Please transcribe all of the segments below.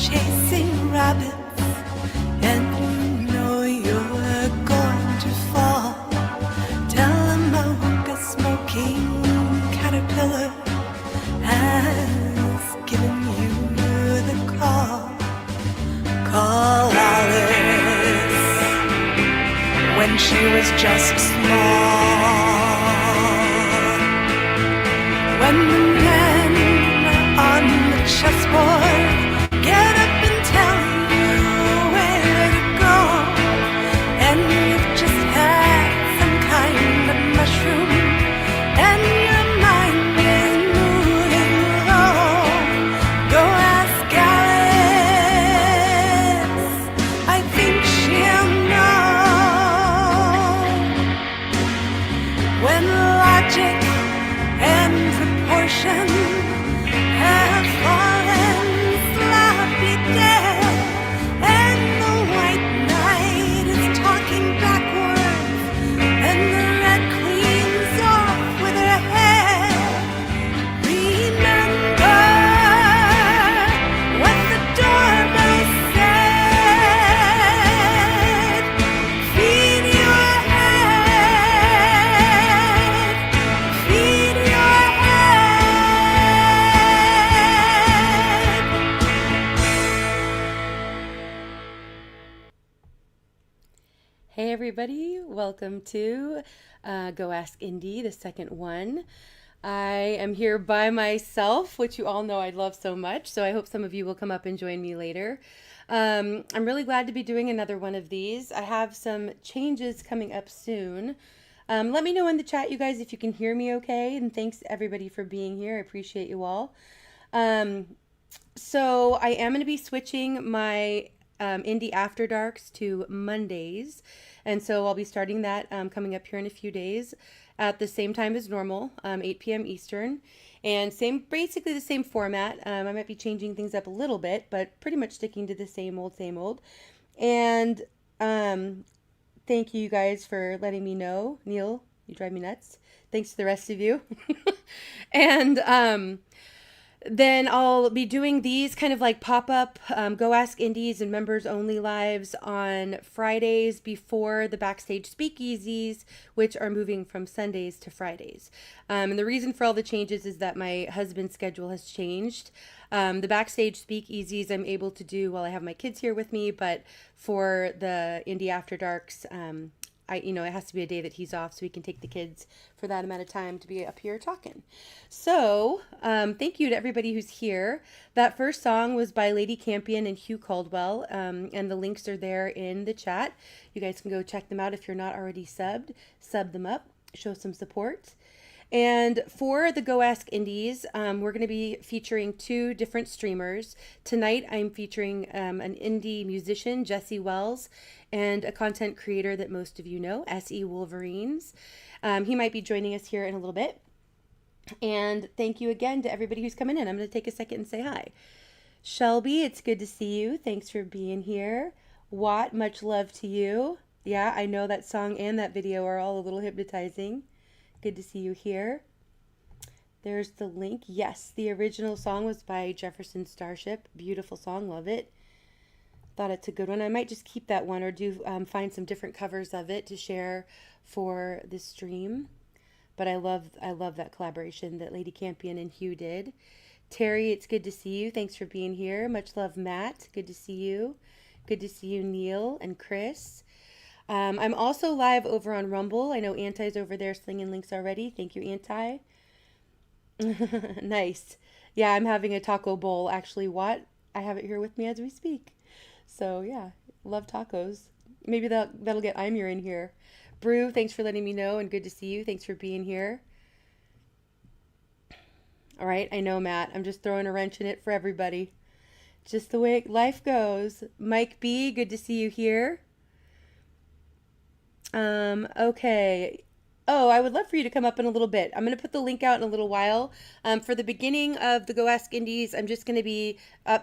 chasing rabbits, and you know you're going to fall. Tell them I woke a smoking caterpillar has given you the call. Call Alice when she was just small. When the men on the chessboard get up and tell you where to go, and you've just had some kind of mushroom, and your mind is moving low, go ask Alice. I think she'll know when logic and proportion have fallen sloppy dead, and the white knight is talking backwards, and the red queen's off with her head. Remember what the doorbell said. Feed your head. Feed your head. Hey everybody, welcome to Go Ask Indy, the second one. I am here by myself, which you all know I love so much, so I hope some of you will come up and join me later. I'm really glad to be doing another one of these. I have some changes coming up soon. Let me know in the chat, you guys, if you can hear me okay, and thanks everybody for being here. I appreciate you all. So I am going to be switching my Indy After Darks to Mondays, and so I'll be starting that coming up here in a few days at the same time as normal, 8 p.m. Eastern, and basically the same format. I might be changing things up a little bit, but pretty much sticking to the same old. And thank you guys for letting me know. Neil, you drive me nuts. Thanks to the rest of you. And then I'll be doing these kind of like pop-up Go Ask Indies and members only lives on Fridays before the backstage speakeasies, which are moving from Sundays to Fridays. And the reason for all the changes is that my husband's schedule has changed. The backstage speakeasies I'm able to do while I have my kids here with me, but for the Indy After Darks, it has to be a day that he's off so he can take the kids for that amount of time to be up here talking. So, thank you to everybody who's here. That first song was by Lady Campion and Hugh Caldwell, and the links are there in the chat. You guys can go check them out if you're not already subbed. Sub them up, show some support. And for the Go Ask Indies, we're going to be featuring two different streamers. Tonight, I'm featuring an indie musician, Jesse Wells, and a content creator that most of you know, SE Wolverines. He might be joining us here in a little bit. And thank you again to everybody who's coming in. I'm going to take a second and say hi. Shelby, it's good to see you. Thanks for being here. Watt, much love to you. Yeah, I know that song and that video are all a little hypnotizing. Good to see you here. There's the link. Yes, the original song was by Jefferson Starship. Beautiful song, love it. Thought it's a good one. I might just keep that one or do find some different covers of it to share for this stream. But I love that collaboration that Lady Campion and Hugh did. Terry, it's good to see you. Thanks for being here. Much love, Matt. Good to see you. Good to see you, Neil and Chris. I'm also live over on Rumble. I know Anti's over there slinging links already. Thank you, Anti. Nice. Yeah, I'm having a taco bowl. Actually, what? I have it here with me as we speak. So, yeah, love tacos. Maybe that'll get Imir in here. Brew, thanks for letting me know, and good to see you. Thanks for being here. All right, I know, Matt. I'm just throwing a wrench in it for everybody. Just the way life goes. Mike B, good to see you here. Okay. Oh, I would love for you to come up in a little bit. I'm going to put the link out in a little while. For the beginning of the Go Ask Indies, I'm just going to be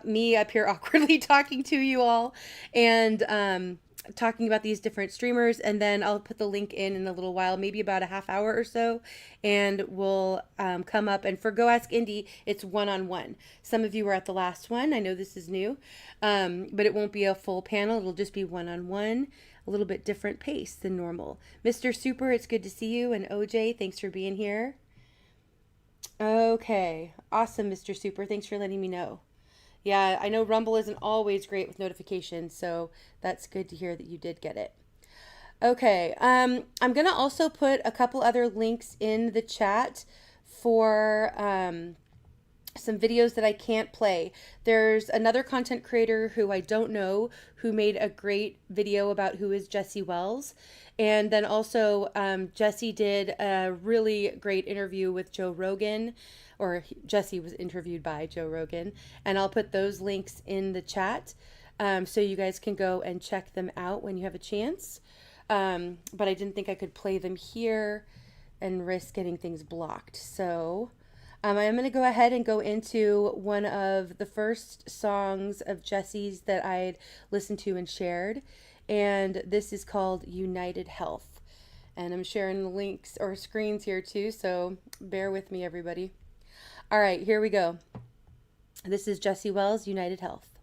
me up here awkwardly talking to you all. And talking about these different streamers, and then I'll put the link in a little while, maybe about a half hour or so, and we'll come up. And for Go Ask Indy, it's one-on-one. Some of you were at the last one. I know this is new, but it won't be a full panel. It'll just be one-on-one, a little bit different pace than normal. Mr. Super, it's good to see you. And OJ, thanks for being here. Okay, awesome, Mr. Super. Thanks for letting me know. Yeah, I know Rumble isn't always great with notifications, so that's good to hear that you did get it. Okay, I'm going to also put a couple other links in the chat for some videos that I can't play. There's another content creator who I don't know who made a great video about who is Jesse Wells. And then also Jesse did a really great interview with Joe Rogan, or Jesse was interviewed by Joe Rogan. And I'll put those links in the chat so you guys can go and check them out when you have a chance. But I didn't think I could play them here and risk getting things blocked. So I am going to go ahead and go into one of the first songs of Jesse's that I'd listened to and shared. And this is called United Health. And I'm sharing links or screens here too, so bear with me, everybody. All right, here we go. This is Jesse Wells, United Health.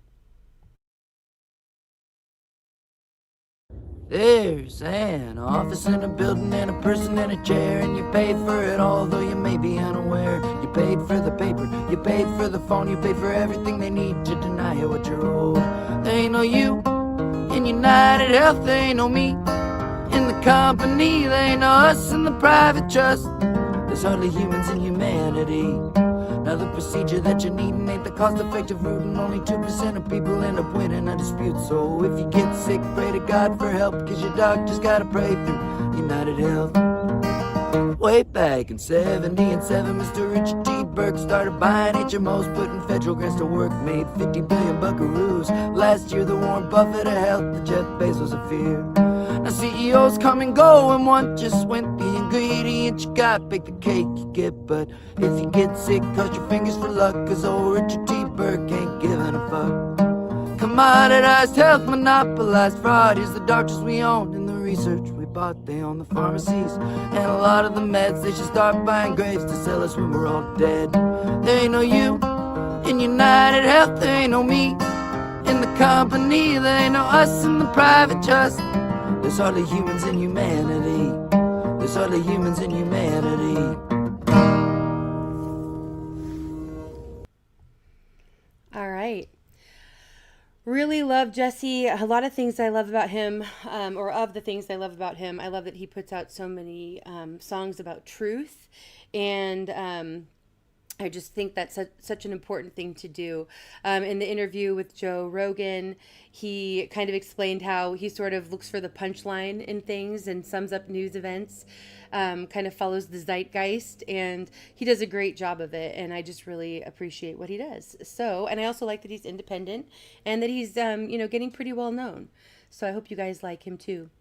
There's an office in a building and a person in a chair, and you paid for it all, though you may be unaware. You paid for the paper, you paid for the phone, you paid for everything they need to deny you what you're owed. There ain't no you in United Health, there ain't no me in the company, there ain't no us in the private trust. There's hardly humans in humanity. Now the procedure that you're needing ain't the cost-effective route, and only 2% of people end up winning a dispute. So if you get sick, pray to God for help, cause your doctor's gotta pray through United Health. Way back in 77, Mr. Richard T. Burke started buying HMOs, putting federal grants to work, made 50 billion buckaroos. Last year the Warren Buffett of health, the Jeff Bezos of fear. Now CEOs come and go, and one just went. The ingredient you got, bake the cake you get. But if you get sick, cross your fingers for luck, cause old Richard T. Burke ain't giving a fuck. Commoditized health, monopolized fraud. Here's the doctors we own and the research we bought. They own the pharmacies and a lot of the meds. They should start buying graves to sell us when we're all dead. There ain't no you in United Health, there ain't no me in the company, there ain't no us in the private trust. There's hardly humans in humanity. There's hardly humans in humanity. All right. Really love Jesse. A lot of things I love about him, or of the things I love about him, I love that he puts out so many songs about truth, and I just think that's such an important thing to do. In the interview with Joe Rogan, he kind of explained how he sort of looks for the punchline in things and sums up news events, kind of follows the zeitgeist, and he does a great job of it, and I just really appreciate what he does. So, and I also like that he's independent and that he's, getting pretty well known. So I hope you guys like him too.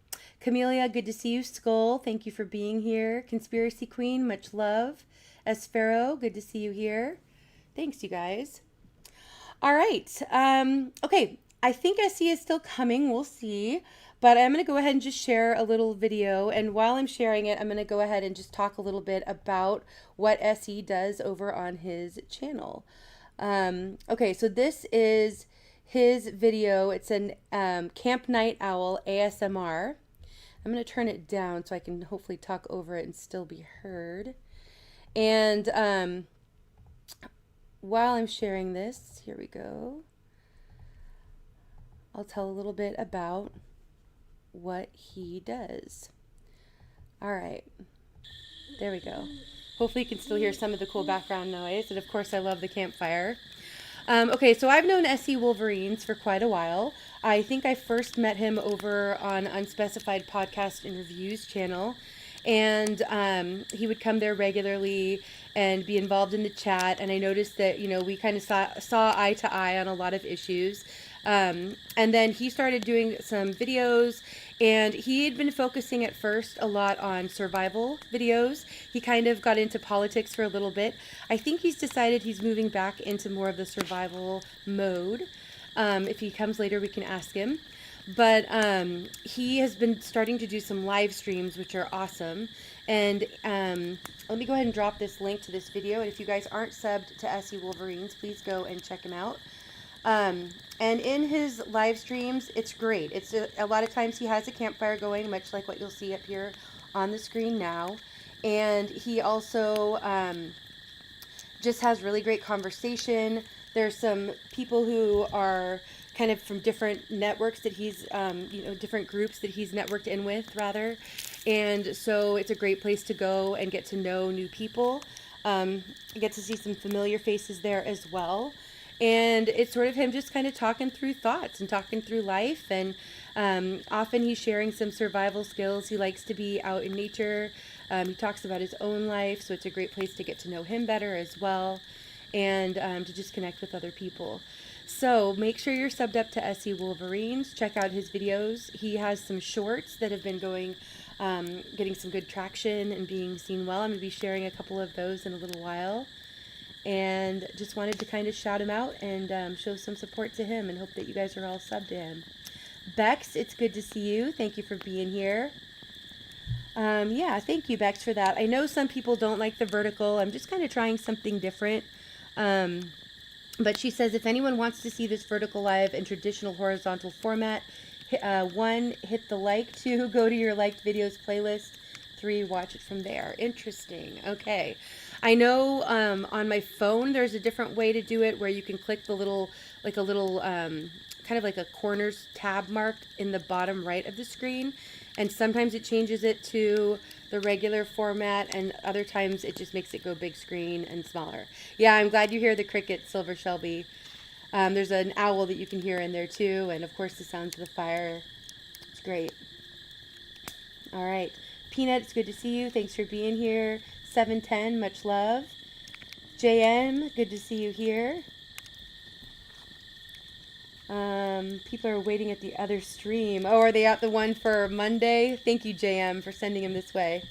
Camellia, good to see you. Skull, thank you for being here. Conspiracy Queen, much love. Esfero, good to see you here. Thanks, you guys. All right. Okay, I think SE is still coming. We'll see. But I'm going to go ahead and just share a little video. And while I'm sharing it, I'm going to go ahead and just talk a little bit about what SE does over on his channel. Okay, so this is his video. It's an Camp Night Owl ASMR. I'm going to turn it down so I can hopefully talk over it and still be heard. And while I'm sharing this, here we go. I'll tell a little bit about what he does. All right, there we go. Hopefully you can still hear some of the cool background noise. And of course, I love the campfire. Okay, so I've known SE Wolverines for quite a while. I think I first met him over on Unspecified Podcast Interviews channel. And he would come there regularly and be involved in the chat. And I noticed that, we kind of saw eye to eye on a lot of issues. And then he started doing some videos, and he had been focusing at first a lot on survival videos. He kind of got into politics for a little bit. I think he's decided he's moving back into more of the survival mode. If he comes later, we can ask him. But he has been starting to do some live streams, which are awesome. And let me go ahead and drop this link to this video. And if you guys aren't subbed to SE Wolverines, please go and check him out. And in his live streams, it's great. It's a lot of times he has a campfire going, much like what you'll see up here on the screen now. And he also just has really great conversation. There's some people who are kind of from different networks that he's, different groups that he's networked in with, rather. And so it's a great place to go and get to know new people. Get to see some familiar faces there as well. And it's sort of him just kind of talking through thoughts and talking through life. And often he's sharing some survival skills. He likes to be out in nature. He talks about his own life, so it's a great place to get to know him better as well, and to just connect with other people. So make sure you're subbed up to SE Wolverines. Check out his videos. He has some shorts that have been going, getting some good traction and being seen well. I'm going to be sharing a couple of those in a little while. And just wanted to kind of shout him out and show some support to him, and hope that you guys are all subbed to him. Bex, it's good to see you. Thank you for being here. Yeah, thank you, Bex, for that. I know some people don't like the vertical. I'm just kind of trying something different. But she says, if anyone wants to see this vertical live in traditional horizontal format, 1, hit the like, 2, go to your liked videos playlist, 3, watch it from there. Interesting. Okay. I know on my phone there's a different way to do it, where you can click the little, like a little, kind of like a corners tab mark in the bottom right of the screen. And sometimes it changes it to the regular format, and other times it just makes it go big screen and smaller. Yeah, I'm glad you hear the crickets, Silver Shelby. There's an owl that you can hear in there too, and of course the sounds of the fire. It's great. All right. Peanut, it's good to see you. Thanks for being here. 710, much love. JM, good to see you here. People are waiting at the other stream. Oh, are they at the one for Monday? Thank you, JM, for sending him this way.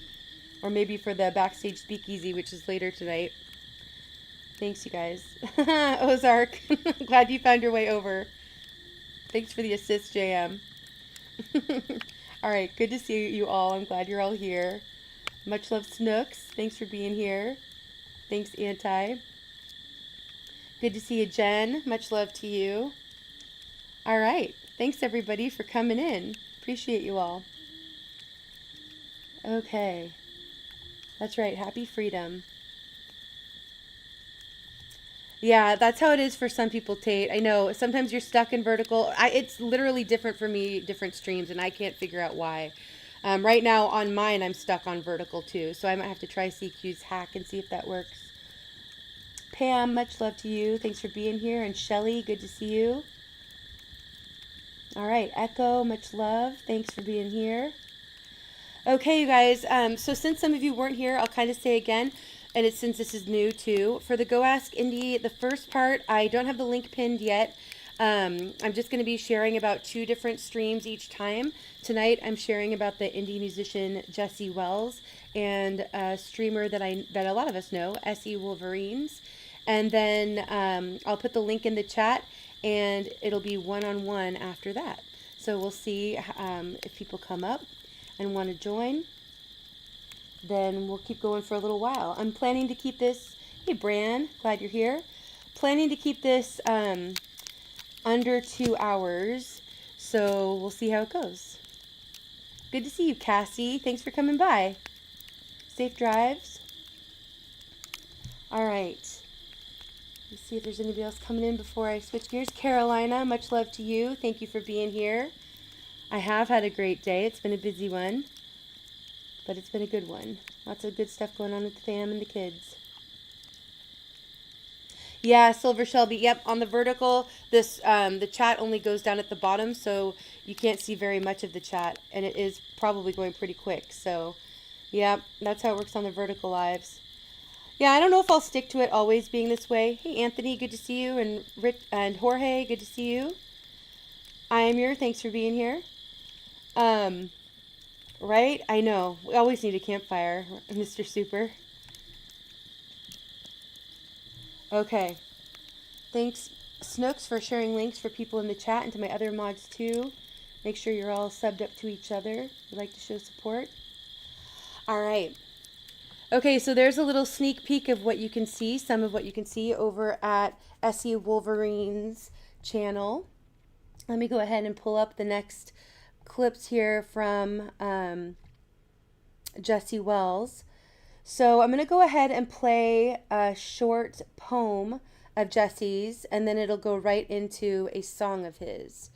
Or maybe for the Backstage Speakeasy, which is later tonight. Thanks, you guys. Ozark, glad you found your way over. Thanks for the assist, JM. All right, good to see you all. I'm glad you're all here. Much love, Snooks. Thanks for being here. Thanks, Anti. Good to see you, Jen. Much love to you. All right. Thanks, everybody, for coming in. Appreciate you all. Okay. That's right. Happy freedom. Yeah, that's how it is for some people, Tate. I know. Sometimes you're stuck in vertical. It's literally different for me, different streams, and I can't figure out why. Right now, on mine, I'm stuck on vertical, too. So I might have to try CQ's hack and see if that works. Pam, much love to you. Thanks for being here. And Shelly, good to see you. All right, Echo, much love. Thanks for being here. Okay, you guys, so since some of you weren't here, I'll kind of say again, and it's since this is new too, for the Go Ask Indy, the first part, I don't have the link pinned yet. I'm just going to be sharing about 2 different streams each time. Tonight, I'm sharing about the indie musician Jesse Wells and a streamer that a lot of us know, SE Wolverines. And then I'll put the link in the chat, and it'll be one-on-one after that. So we'll see if people come up and want to join. Then we'll keep going for a little while. I'm planning to keep this, hey Bran, glad you're here. Planning to keep this under 2 hours, so we'll see how it goes. Good to see you, Cassie. Thanks for coming by. Safe drives. All right. Let's see if there's anybody else coming in before I switch gears. Carolina, much love to you. Thank you for being here. I have had a great day. It's been a busy one, but it's been a good one. Lots of good stuff going on with the fam and the kids. Yeah, Silver Shelby. Yep, on the vertical, this the chat only goes down at the bottom, so you can't see very much of the chat, and it is probably going pretty quick. So, yeah, that's how it works on the vertical lives. Yeah, I don't know if I'll stick to it always being this way. Hey, Anthony, good to see you. And Rick and Jorge, good to see you. I am here. Thanks for being here. Right? I know. We always need a campfire, Mr. Super. Okay. Thanks, Snooks, for sharing links for people in the chat and to my other mods, too. Make sure you're all subbed up to each other. We like to show support. All right. Okay, so there's a little sneak peek of what you can see, some of what you can see over at SE Wolverines channel. Let me go ahead and pull up the next clips here from Jesse Wells. So I'm going to go ahead and play a short poem of Jesse's, and then it'll go right into a song of his.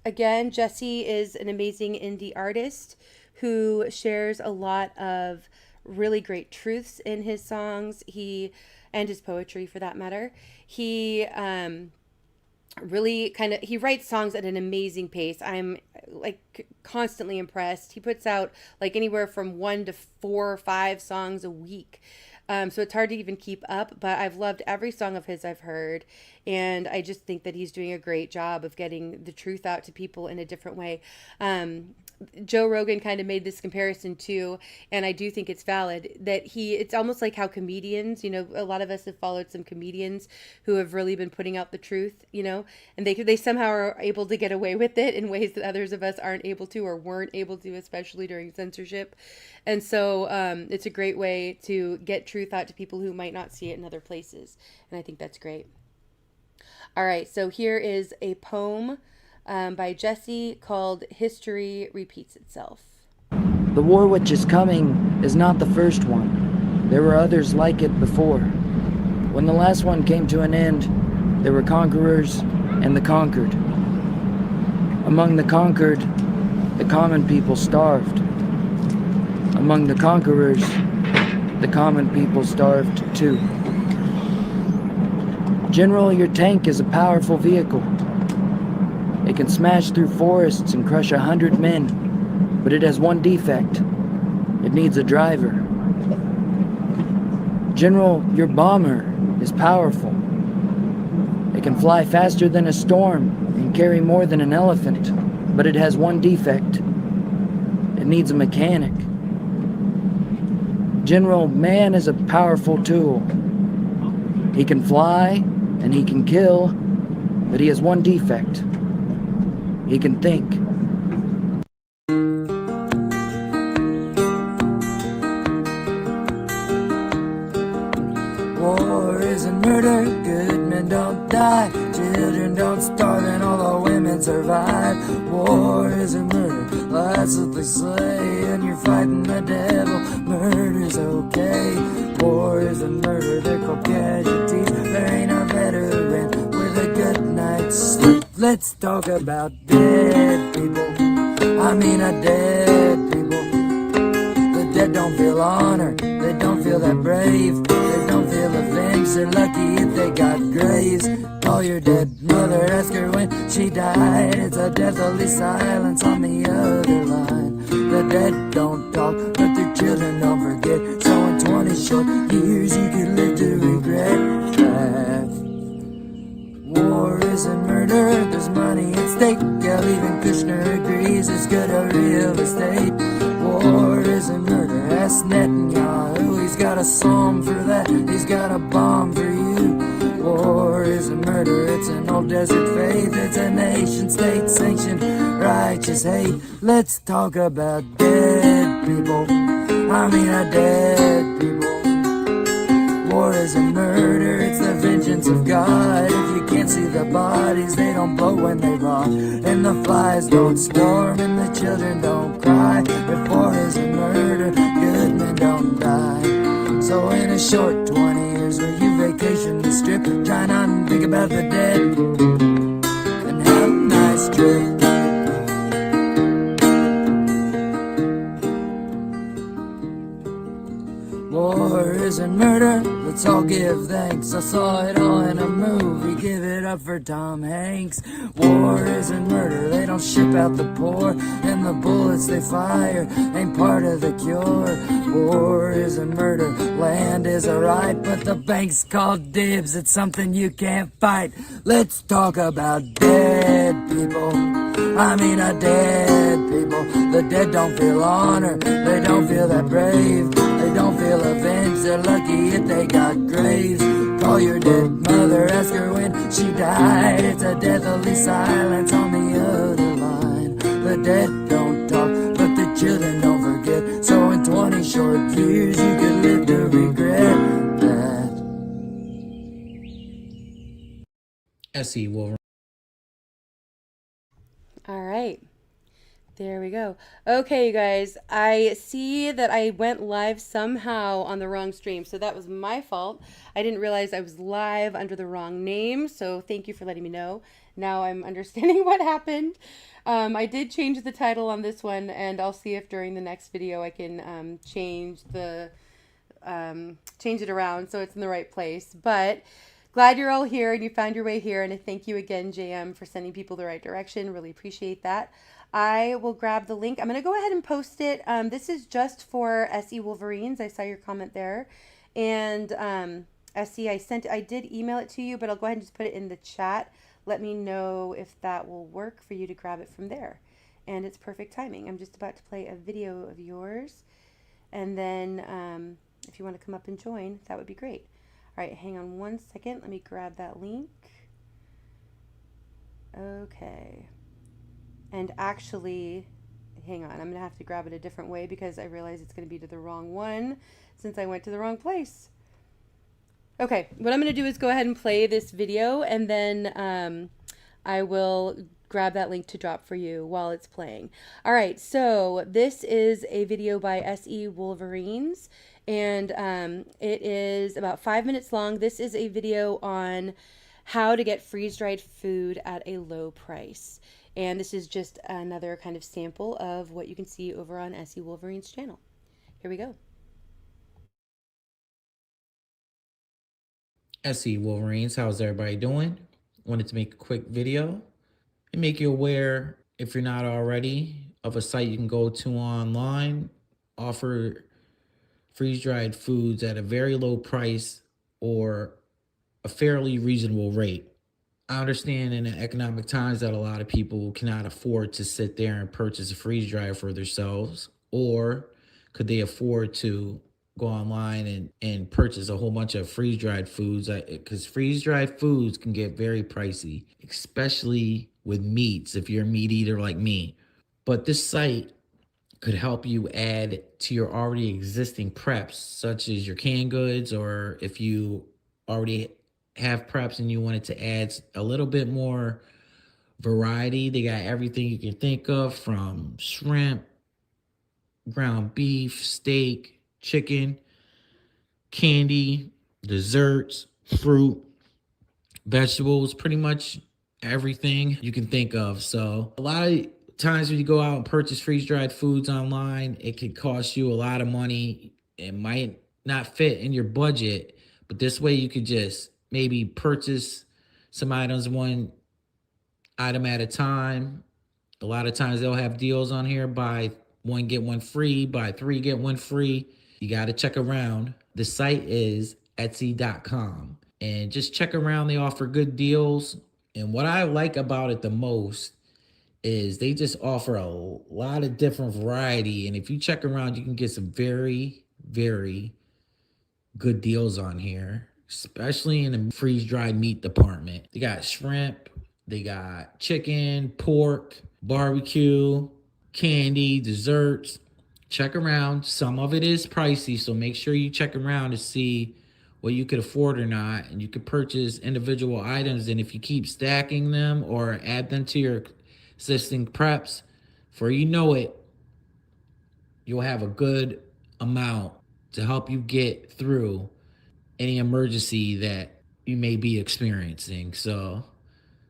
Again, Jesse is an amazing indie artist who shares a lot of really great truths in his songs. And his poetry, for that matter. He really he writes songs at an amazing pace. I'm like constantly impressed. He puts out like anywhere from 1 to 4 or 5 songs a week. So it's hard to even keep up, but I've loved every song of his I've heard. And I just think that he's doing a great job of getting the truth out to people in a different way. Joe Rogan kind of made this comparison too, and I do think it's valid, that it's almost like how comedians, a lot of us have followed some comedians who have really been putting out the truth, and they somehow are able to get away with it in ways that others of us aren't able to or weren't able to, especially during censorship. And so it's a great way to get truth out to people who might not see it in other places, and I think that's great. All right, so here is a poem by Jesse called History Repeats Itself. The war which is coming is not the first one. There were others like it before. When the last one came to an end, there were conquerors and the conquered. Among the conquered, the common people starved. Among the conquerors, the common people starved too. General, your tank is a powerful vehicle. It can smash through forests and crush 100 men, but it has one defect. It needs a driver. General, your bomber is powerful. It can fly faster than a storm and carry more than an elephant, but it has one defect. It needs a mechanic. General, man is a powerful tool. He can fly and he can kill, but he has one defect. He can think. War isn't murder, good men don't die, children don't starve, and all the women survive. War isn't murder, that's what they say, and you're fighting the devil. Murder's okay. War isn't murder, they're called casualties. There ain't a veteran with a good night's sleep. Let's talk about dead people. I mean a dead people. The dead don't feel honor, they don't feel that brave, they don't feel avenged. They're lucky if they got graves. Call your dead mother, ask her when she died. It's a deathly silence on the other line. The dead don't talk, but their children don't forget. So in 20 short years you could live to regret that. War isn't murder, there's money at stake. Yeah, even Kushner agrees it's good at real estate. War isn't murder, ask Netanyahu. He's got a psalm for that, he's got a bomb for you. War isn't murder, it's an old desert faith. It's a nation state sanctioned righteous hate. Let's talk about dead people. I mean a dead people. War isn't murder, it's the vengeance of God. If you can't see the bodies, they don't blow when they rot. And the flies don't storm, and the children don't cry. If war isn't murder, good men don't die. So in a short 20 years, will you vacation the strip? Try not and think about the dead, and have a nice trip. War isn't murder, let's all give thanks. I saw it all in a movie, give it up for Tom Hanks. War isn't murder, they don't ship out the poor, and the bullets they fire ain't part of the cure. War isn't murder, land is a right, but the bank's called dibs, it's something you can't fight. Let's talk about dead people. I mean a dead people. The dead don't feel honor, they don't feel that brave, they don't feel avenged. They're lucky if they got graves. Call your dead mother, ask her when she died. It's a deathly silence on the other line. The dead don't talk, but the children don't forget. So in 20 short years, you could live to regret that. SE Wolverines. All right. There we go. Okay, you guys, I see that I went live somehow on the wrong stream, so that was my fault. I didn't realize I was live under the wrong name, so thank you for letting me know. Now I'm understanding what happened. I did change the title on this one, and I'll see if during the next video I can change it around so it's in the right place. But glad you're all here and you found your way here, and I thank you again, JM, for sending people the right direction. Really appreciate that. I will grab the link. I'm going to go ahead and post it. This is just for SE Wolverines. I saw your comment there. And SE, I did email it to you, but I'll go ahead and just put it in the chat. Let me know if that will work for you to grab it from there. And it's perfect timing. I'm just about to play a video of yours. And then if you want to come up and join, that would be great. All right, hang on one second. Let me grab that link. Okay. And actually, hang on, I'm going to have to grab it a different way because I realize it's going to be to the wrong one since I went to the wrong place. Okay, what I'm going to do is go ahead and play this video, and then I will grab that link to drop for you while it's playing. All right, so this is a video by SE Wolverines, and it is about 5 minutes long. This is a video on how to get freeze-dried food at a low price. And this is just another kind of sample of what you can see over on SE Wolverine's channel. Here we go. SE Wolverines, how's everybody doing? Wanted to make a quick video and make you aware, if you're not already, of a site you can go to online, offer freeze-dried foods at a very low price or a fairly reasonable rate. I understand in the economic times that a lot of people cannot afford to sit there and purchase a freeze dryer for themselves, or could they afford to go online and purchase a whole bunch of freeze dried foods? Because freeze dried foods can get very pricey, especially with meats if you're a meat eater like me. But this site could help you add to your already existing preps, such as your canned goods, or if you already have preps and you wanted to add a little bit more variety. They got everything you can think of, from shrimp, ground beef, steak, chicken, candy, desserts, fruit, vegetables, pretty much everything you can think of. So a lot of times when you go out and purchase freeze-dried foods online, it could cost you a lot of money. It might not fit in your budget, but this way you could just maybe purchase some items, one item at a time. A lot of times they'll have deals on here: buy one, get one free, buy three, get one free. You got to check around. The site is Etsy.com, and just check around. They offer good deals. And what I like about it the most is they just offer a lot of different variety. And if you check around, you can get some very, very good deals on here, especially in the freeze-dried meat department. They got shrimp, they got chicken, pork, barbecue, candy, desserts. Check around. Some of it is pricey, so make sure you check around to see what you could afford or not. And you could purchase individual items, and if you keep stacking them or add them to your existing preps, before you know it, you'll have a good amount to help you get through any emergency that you may be experiencing. So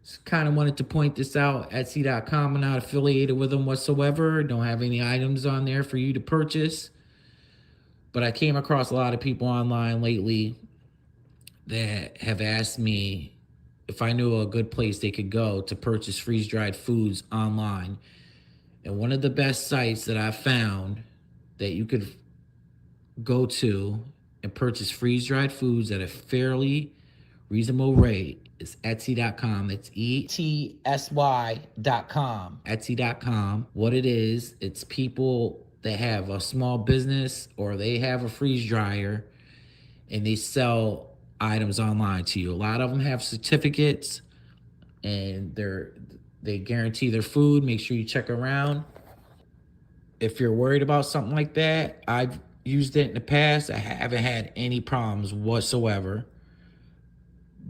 just kind of wanted to point this out. Etsy.com, I'm not affiliated with them whatsoever. Don't have any items on there for you to purchase. But I came across a lot of people online lately that have asked me if I knew a good place they could go to purchase freeze-dried foods online. And one of the best sites that I found that you could go to and purchase freeze-dried foods at a fairly reasonable rate is Etsy.com. It's ETSY.com. Etsy.com. What it is, it's people that have a small business or they have a freeze dryer and they sell items online to you. A lot of them have certificates, and they guarantee their food. Make sure you check around. If you're worried about something like that, I've used it in the past. I haven't had any problems whatsoever.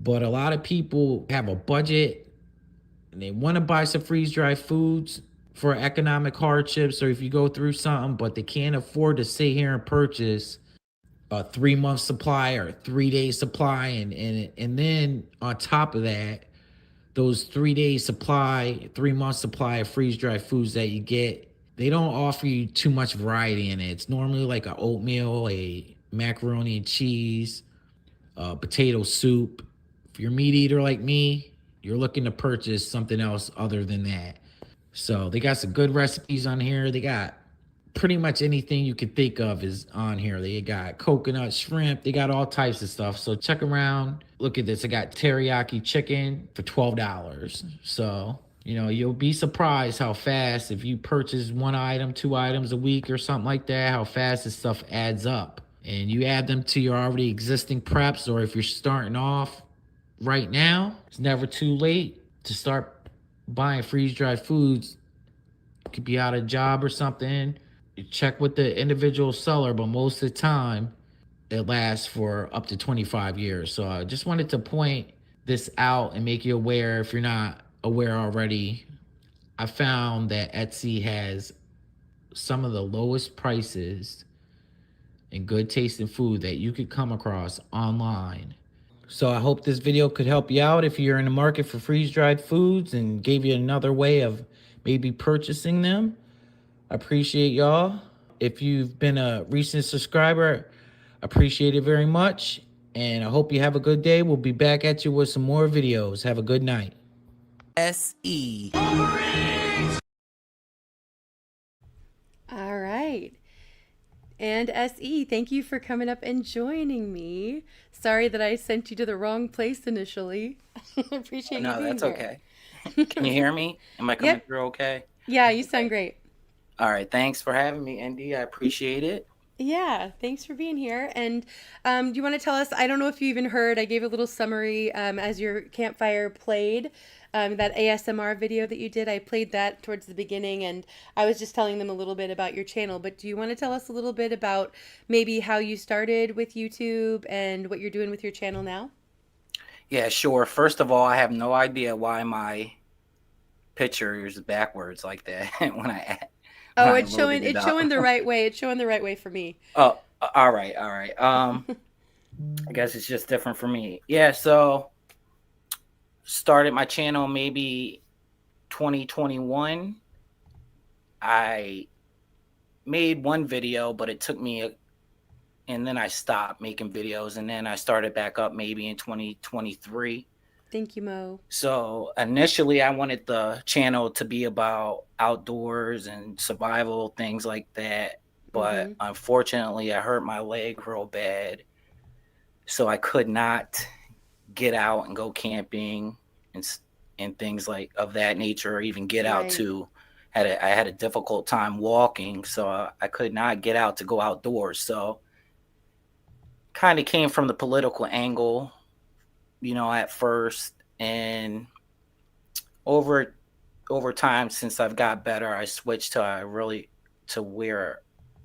But a lot of people have a budget and they want to buy some freeze dried foods for economic hardships, or if you go through something, but they can't afford to sit here and purchase a 3 month supply or a 3 day supply, and then on top of that, those 3 day supply, 3 month supply of freeze dried foods that you get, they don't offer you too much variety in it. It's normally like a oatmeal, a macaroni and cheese, potato soup. If you're a meat eater like me, you're looking to purchase something else other than that. So they got some good recipes on here. They got pretty much anything you could think of is on here. They got coconut shrimp. They got all types of stuff. So check around. Look at this. I got teriyaki chicken for $12. So, you'll be surprised how fast, if you purchase one item, 2 items a week or something like that, how fast this stuff adds up. And you add them to your already existing preps, or if you're starting off right now, it's never too late to start buying freeze dried foods. You could be out of job or something. You check with the individual seller, but most of the time it lasts for up to 25 years. So I just wanted to point this out and make you aware if you're not aware already. I found that Etsy has some of the lowest prices and good tasting food that you could come across online. So I hope this video could help you out if you're in the market for freeze-dried foods and gave you another way of maybe purchasing them. I appreciate y'all. If you've been a recent subscriber, appreciate it very much. And I hope you have a good day. We'll be back at you with some more videos. Have a good night. SE. All right. And SE, thank you for coming up and joining me. Sorry that I sent you to the wrong place initially. Appreciate you No, being that's here. okay. Can you hear me? Am I coming Yep. through okay? Yeah, you sound great. All right. Thanks for having me, Indy. I appreciate it. Yeah, thanks for being here. And do you want to tell us? I don't know if you even heard, I gave a little summary as your campfire played. That ASMR video that you did, I played that towards the beginning, and I was just telling them a little bit about your channel. But do you want to tell us a little bit about maybe how you started with YouTube and what you're doing with your channel now? Yeah, sure. First of all, I have no idea why my picture is backwards like that when Oh, I it's loaded showing it up. the right way. It's showing the right way for me. Oh, all right, all right. I guess it's just different for me. Yeah, so started my channel maybe 2021. I made one video, but it took me and then I stopped making videos, and then I started back up maybe in 2023. Thank you, Mo. So initially I wanted the channel to be about outdoors and survival, things like that. But unfortunately I hurt my leg real bad. So I could not get out and go camping and things like of that nature, or even get out Right. to I had a difficult time walking. So I could not get out to go outdoors. So kind of came from the political angle, at first, and over time, since I've got better, I switched to where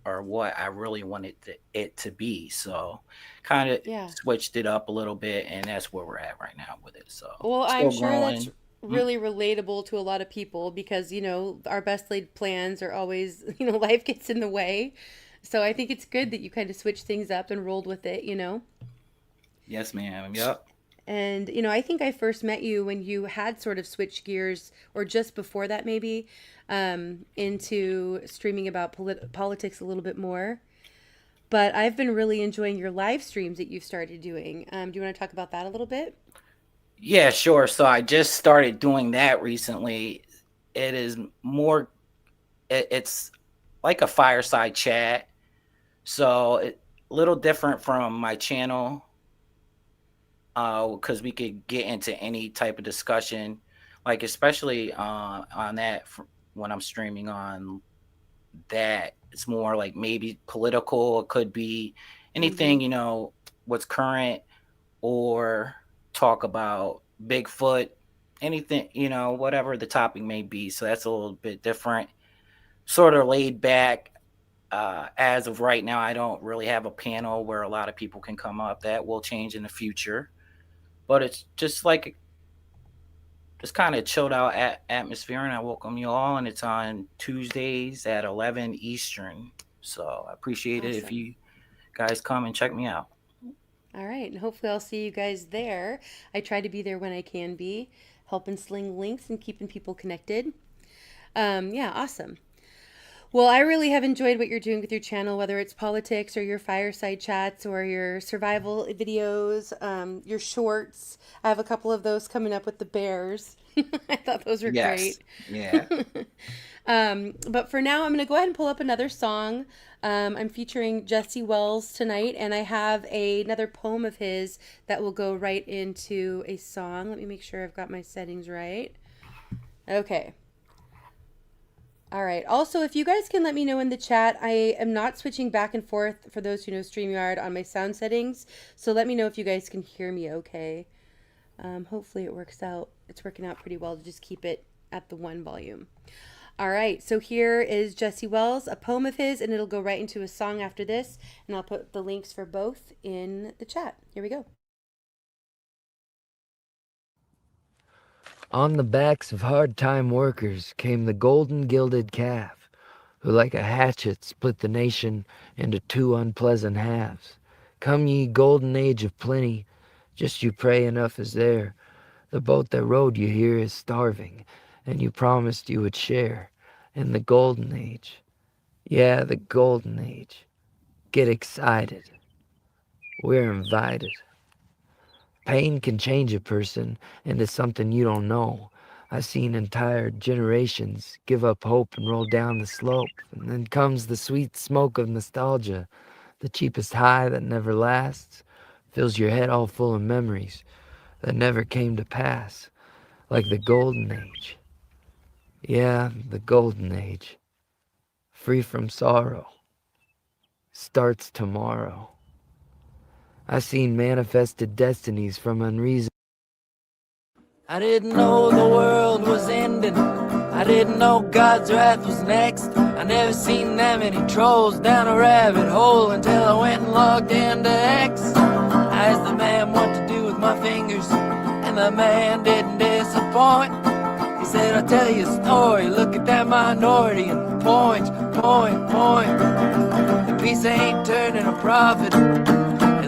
or what I really wanted it to be. So kind of Yeah. switched it up a little bit, and that's where we're at right now with it. So Well, I'm still sure that's growing. really relatable to a lot of people because, our best laid plans are always, life gets in the way. So I think it's good that you kind of switched things up and rolled with it. Yes, ma'am. Yep. And, I think I first met you when you had sort of switched gears, or just before that, maybe, into streaming about politics a little bit more. But I've been really enjoying your live streams that you've started doing. Do you want to talk about that a little bit? Yeah, sure. So I just started doing that recently. It is more, it's like a fireside chat. So a little different from my channel, because we could get into any type of discussion, like especially on that when I'm streaming on that. It's more like maybe political. It could be anything, what's current, or talk about Bigfoot, anything, whatever the topic may be. So that's a little bit different, sort of laid back. As of right now, I don't really have a panel where a lot of people can come up. That will change in the future, but it's just like just kind of chilled out atmosphere, and I welcome you all. And it's on Tuesdays at 11 Eastern. So I appreciate it if Awesome. you guys come and check me out. All right, and hopefully I'll see you guys there. I try to be there when I can be, helping sling links and keeping people connected. Yeah, awesome. Well, I really have enjoyed what you're doing with your channel, whether it's politics or your fireside chats or your survival videos, your shorts. I have a couple of those coming up with the bears. I thought those were Yes. great. Yeah. But for now, I'm going to go ahead and pull up another song. I'm featuring Jesse Wells tonight, and I have another poem of his that will go right into a song. Let me make sure I've got my settings right. Okay. All right. Also, if you guys can let me know in the chat, I am not switching back and forth for those who know StreamYard on my sound settings. So let me know if you guys can hear me okay. Hopefully it works out. It's working out pretty well to just keep it at the one volume. All right. So here is Jesse Wells, a poem of his, and it'll go right into a song after this. And I'll put the links for both in the chat. Here we go. On the backs of hard-time workers came the golden gilded calf, who like a hatchet split the nation into two unpleasant halves. Come ye golden age of plenty, just you pray enough is there. The boat that rode you here is starving, and you promised you would share in the golden age. Yeah, the golden age. Get excited. We're invited. Pain can change a person into something you don't know. I've seen entire generations give up hope and roll down the slope. And then comes the sweet smoke of nostalgia, the cheapest high that never lasts, fills your head all full of memories that never came to pass, like the golden age. Yeah, the golden age. Free from sorrow. Starts tomorrow. I've seen manifested destinies from unreason. I didn't know the world was ending. I didn't know God's wrath was next. I never seen that many trolls down a rabbit hole until I went and logged into X. I asked the man what to do with my fingers, and the man didn't disappoint. He said, I'll tell you a story, look at that minority, and point. The piece ain't turning a profit.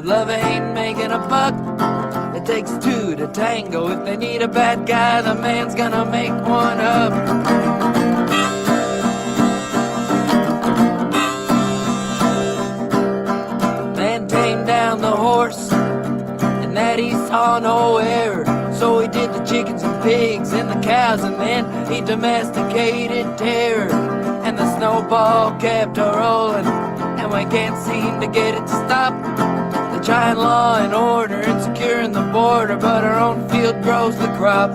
Love ain't making a buck. It takes two to tango. If they need a bad guy, the man's gonna make one up. Man tamed down the horse, and that he saw no error. So he did the chickens and pigs and the cows, and then he domesticated terror. And the snowball kept a-rolling, and we can't seem to get it to stop. Trying law and order and securing the border, but our own field grows the crop.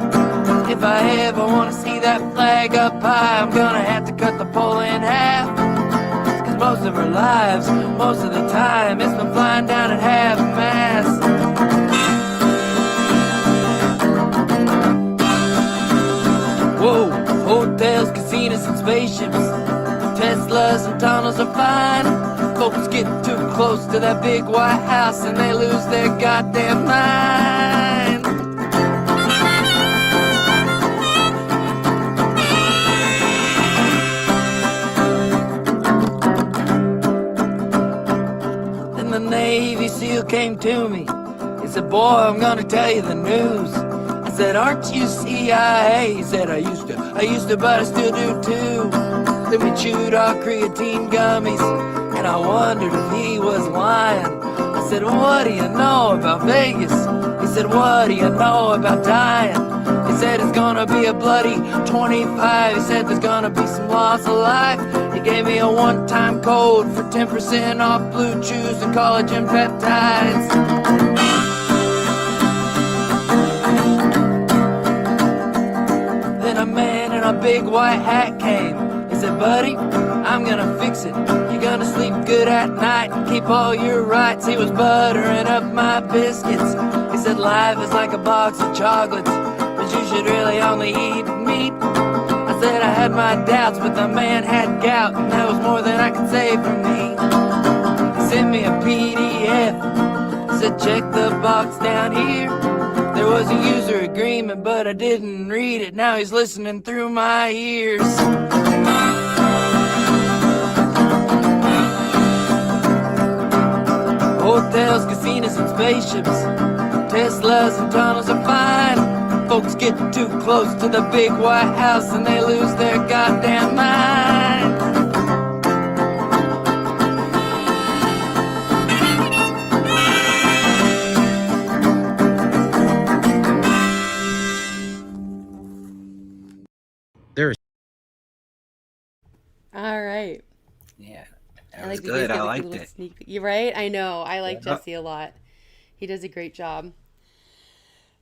If I ever want to see that flag up high, I'm gonna have to cut the pole in half. Cause most of our lives, most of the time, it's been flying down at half mast. Whoa, hotels, casinos, and spaceships, Teslas and tunnels are fine. Folks get too close to that big White House and they lose their goddamn mind. Then the Navy SEAL came to me. He said, boy, I'm gonna tell you the news. I said, aren't you CIA? He said, I used to, but I still do too. Then we chewed our creatine gummies, and I wondered if he was lying. I said, what do you know about Vegas? He said, what do you know about dying? He said, it's gonna be a bloody 25. He said, there's gonna be some loss of life. He gave me a one-time code for 10% off Blue Chews and collagen peptides. Then a man in a big white hat came. He said, buddy, I'm gonna fix it. You're gonna sleep good at night and keep all your rights. He was buttering up my biscuits. He said life is like a box of chocolates, but you should really only eat meat. I said I had my doubts, but the man had gout, and that was more than I could say for me. He sent me a PDF, said check the box down here. There was a user agreement, but I didn't read it. Now he's listening through my ears. Hotels, casinos, and spaceships, Teslas and tunnels are fine. Folks get too close to the big White House and they lose their goddamn mind. There's All right. Yeah, I that was like you guys good. get I like a liked little it. sneak peek. You're right. I know. I like Yeah. Jesse a lot. He does a great job.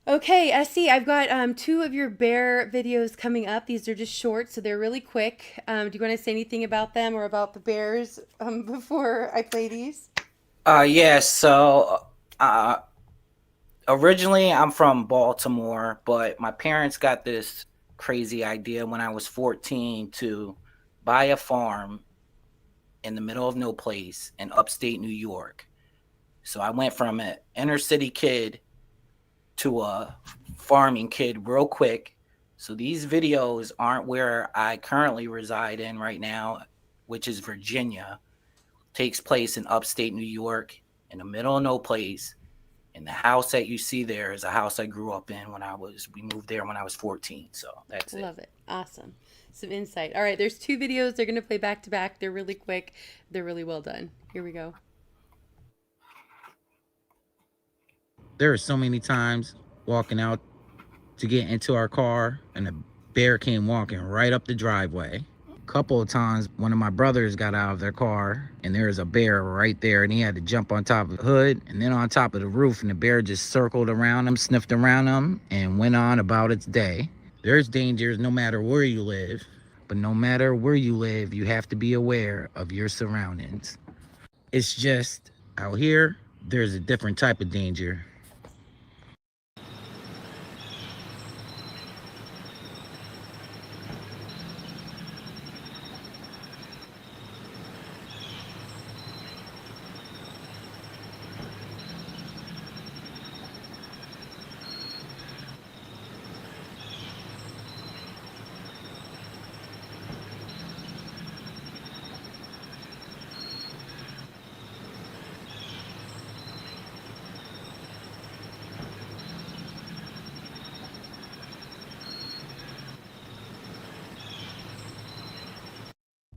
Okay, Essie, I've got two of your bear videos coming up. These are just short, so they're really quick. Do you want to say anything about them or about the bears before I play these? Yeah. So, originally I'm from Baltimore, but my parents got this crazy idea when I was 14 to buy a farm in the middle of no place in upstate New York. So I went from an inner city kid to a farming kid real quick. So these videos aren't where I currently reside in right now, which is Virginia. Takes place in upstate New York in the middle of no place. And the house that you see there is a house I grew up in we moved there when I was 14. So that's it. Love it. Awesome. Some insight. All right, there's two videos. They're going to play back to back. They're really quick. They're really well done. Here we go. there are so many times walking out to get into our car and a bear came walking right up the driveway. Couple of times one of my brothers got out of their car and there was a bear right there and he had to jump on top of the hood and then on top of the roof, and the bear just circled around him, sniffed around him, and went on about its day. There's dangers no matter where you live, but no matter where you live, you have to be aware of your surroundings. It's just out here, there's a different type of danger.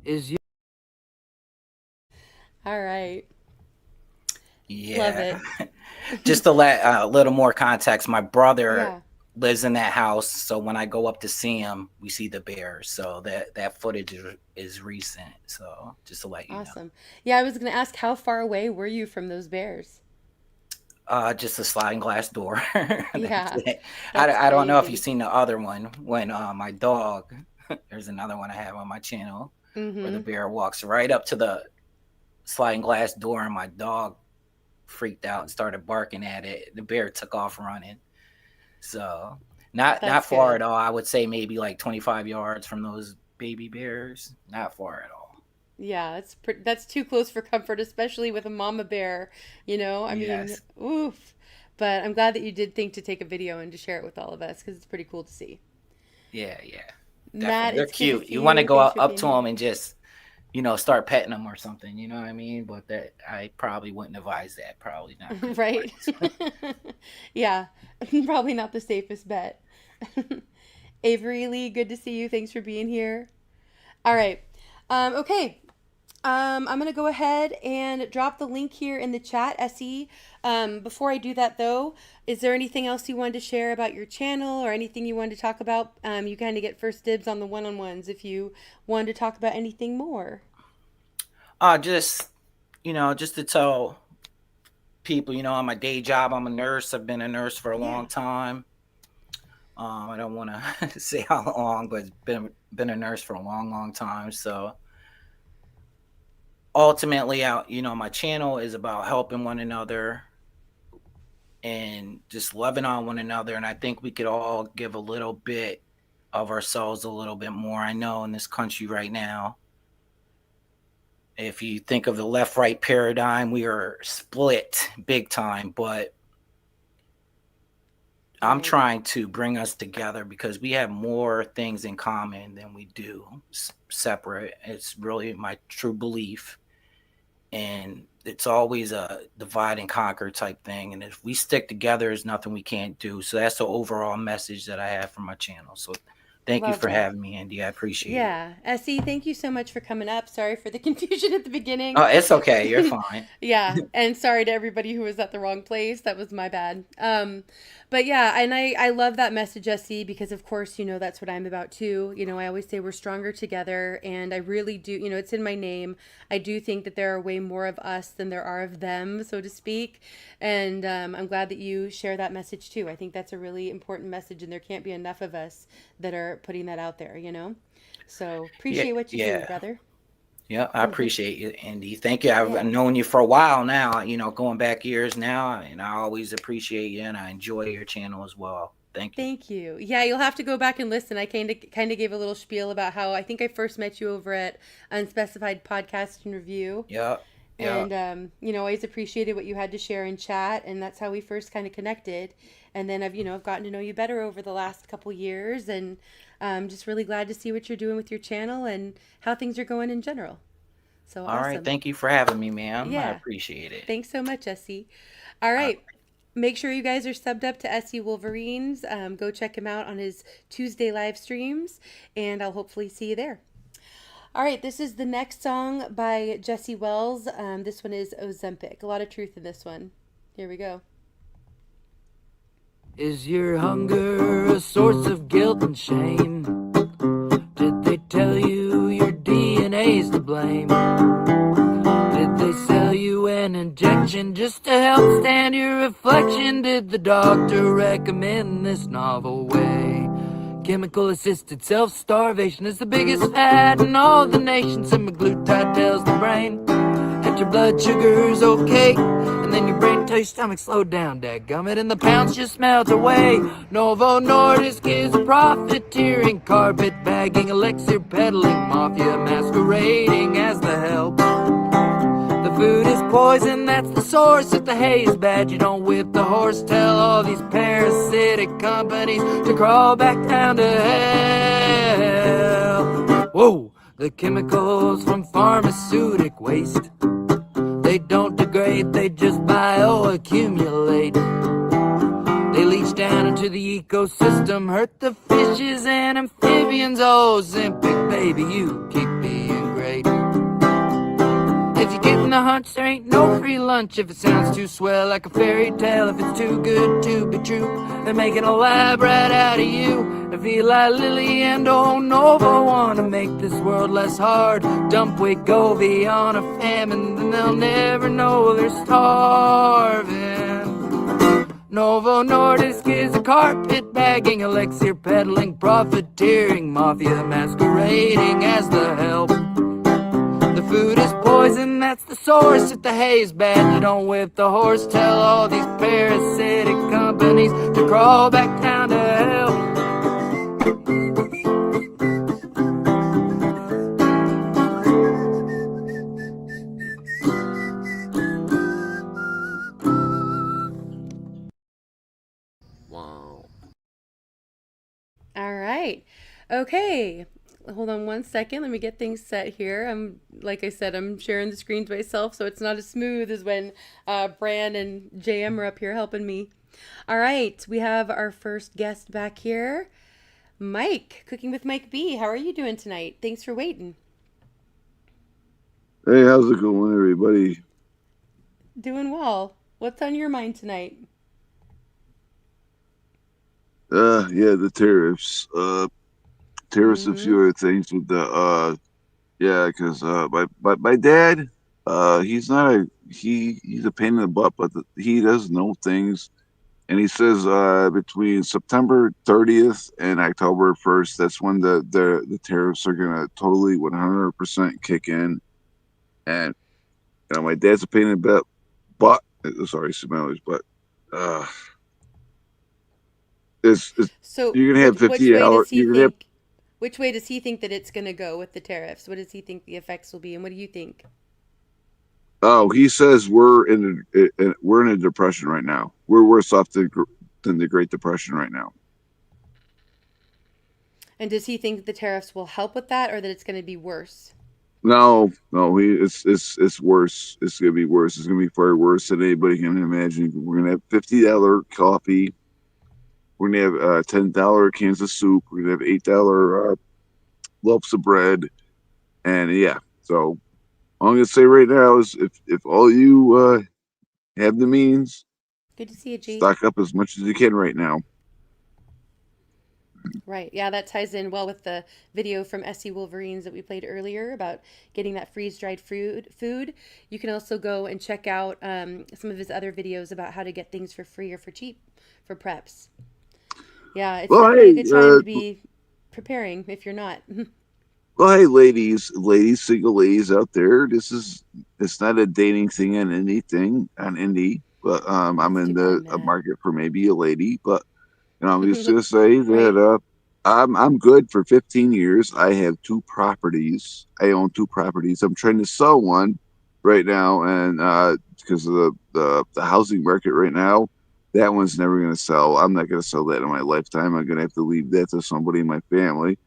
Is you All right. Yeah. Love it. Just to let a little more context, my brother Yeah. lives in that house. So when I go up to see him, we see the bears. So that footage is recent. So just to let you know. Awesome. Yeah, I was going to ask how far away were you from those bears? Just a sliding glass door. That's Yeah. it. That's I don't know if crazy. you've seen the other one when my dog, there's another one I have on my channel where the Mm-hmm. bear walks right up to the sliding glass door and my dog freaked out and started barking at it. The bear took off running. So not That's far good. at all. I would say maybe like 25 yards from those baby bears. Not far at all. Yeah, that's too close for comfort, especially with a mama bear, you know? I mean, Yes. oof. But I'm glad that you did think to take a video and to share it with all of us because it's pretty cool to see. Yeah, yeah. Matt, Definitely. They're it's good to cute. see You want to you. go Thanks for up being to here. them and just, start petting them or something, you know what I mean? But that I probably wouldn't advise that. Probably not good Right? advice. Yeah, probably not the safest bet. Avery Lee, good to see you. Thanks for being here. All right. Okay. I'm going to go ahead and drop the link here in the chat, SE. Before I do that, though, is there anything else you wanted to share about your channel or anything you wanted to talk about? You kind of get first dibs on the one-on-ones if you wanted to talk about anything more. Just, just to tell people, on my day job, I'm a nurse. I've been a nurse for a Yeah. long time. I don't want to say how long, but been a nurse for a long, long time. So ultimately, my channel is about helping one another and just loving on one another. And I think we could all give a little bit of ourselves a little bit more. I know in this country right now, if you think of the left right paradigm, we are split big time. But I'm Right. trying to bring us together because we have more things in common than we do separate. It's really my true belief. And it's always a divide and conquer type thing. And if we stick together, there's nothing we can't do. So that's the overall message that I have for my channel. So thank you Love for that. having me, Andy. I appreciate it. Yeah. Essie, thank you so much for coming up. Sorry for the confusion at the beginning. Oh, it's okay. You're fine. Yeah, and sorry to everybody who was at the wrong place. That was my bad. But yeah, and I love that message, Essie, because of course, that's what I'm about too. I always say we're stronger together, and I really do, it's in my name. I do think that there are way more of us than there are of them, so to speak. And I'm glad that you share that message too. I think that's a really important message, and there can't be enough of us that are putting that out there. So Yeah, appreciate what you do, yeah. brother. Yeah, I appreciate you, Andy. Thank you. I've Yeah. known you for a while now, going back years now, and I always appreciate you and I enjoy your channel as well. Thank you. Thank you. Yeah, you'll have to go back and listen. I kind of gave a little spiel about how I think I first met you over at Unspecified Podcast and Review, Yeah, yeah. and always appreciated what you had to share in chat, and that's how we first kind of connected. And then I've gotten to know you better over the last couple years, and just really glad to see what you're doing with your channel and how things are going in general. So All right. awesome. Thank you for having me, ma'am. I Yeah. appreciate it. Thanks so much, Essie. All Uh, right. Make sure you guys are subbed up to Essie Wolverines. Go check him out on his Tuesday live streams, and I'll hopefully see you there. All right, this is the next song by Jesse Wells. This one is Ozempic. A lot of truth in this one. Here we go. Is your hunger a source of guilt and shame? Did they tell you your DNA's to blame? Did they sell you an injection just to help stand your reflection? Did the doctor recommend this novel way? Chemical assisted self-starvation is the biggest fad in all the nations. Semaglutide tells the brain that your blood sugar's okay, and then your brain tells your stomach slow down, dadgummit, and the pounds just melt away. Novo Nordisk is profiteering, carpet bagging, elixir peddling, mafia masquerading as the help. The food is poison, that's the source. If the hay is bad, you don't whip the horse. Tell all these parasitic companies to crawl back down to hell. Whoa, the chemicals from pharmaceutic waste, they don't degrade, they just bioaccumulate. They leach down into the ecosystem, hurt the fishes and amphibians. Oh, Ozempic, baby, you keep being great. If you're getting the hunch, there ain't no free lunch. If it sounds too swell like a fairy tale, if it's too good to be true, they're making a lab rat out of you. If Eli Lilly and old Novo want to make this world less hard, dump Wegovy on a famine, then they'll never know they're starving. Novo Nordisk is a carpet bagging, elixir peddling, profiteering, mafia masquerading as the help. The food is poison, that's the source. If the hay is bad, you don't whip the horse. Tell all these parasitic companies to crawl back down to hell. Wow. All right. Okay. Hold on one second. Let me get things set here. Like I said, I'm sharing the screen to myself, so it's not as smooth as when Bran and JM are up here helping me. All right. We have our first guest back here, Mike, Cooking with Mike B. How are you doing tonight? Thanks for waiting. Hey, how's it going, everybody? Doing well. What's on your mind tonight? Yeah, the tariffs. Tariffs, a few other things with the yeah, because my dad, he's not he's a pain in the butt, but he does know things, and he says between September 30th and October 1st, that's when the tariffs are gonna totally 100% kick in, and My dad's a pain in the butt. Sorry, Smiley's butt. Uh, it's So, you're gonna have which way $50. does he You're gonna have think? Which way does he think that it's going to go with the tariffs? What does he think the effects will be, and what do you think? Oh, he says we're in a depression right now. We're worse off than the Great Depression right now. And does he think the tariffs will help with that, or that it's going to be worse? No, it's worse. It's gonna be worse. It's gonna be far worse than anybody can imagine. We're gonna have $50 coffee. We're gonna have $10 cans of soup. We're gonna have $8 loaves of bread, and yeah. So all I'm gonna say right now is if all you have the means, Good to see you, G. stock up as much as you can right now. Right. Yeah, that ties in well with the video from SC Wolverines that we played earlier about getting that freeze dried food. You can also go and check out some of his other videos about how to get things for free or for cheap for preps. Yeah, it's Well, definitely a hey, good time to be preparing if you're not. ladies, single ladies out there, it's not a dating thing on anything on Indy, but I'm That's in too bad, a Matt. market for maybe a lady, but I'm just gonna say that Right. I'm good for 15 years. I have two properties. I own two properties. I'm trying to sell one right now, and because of the housing market right now, that one's never gonna sell. I'm not gonna sell that in my lifetime. I'm gonna have to leave that to somebody in my family,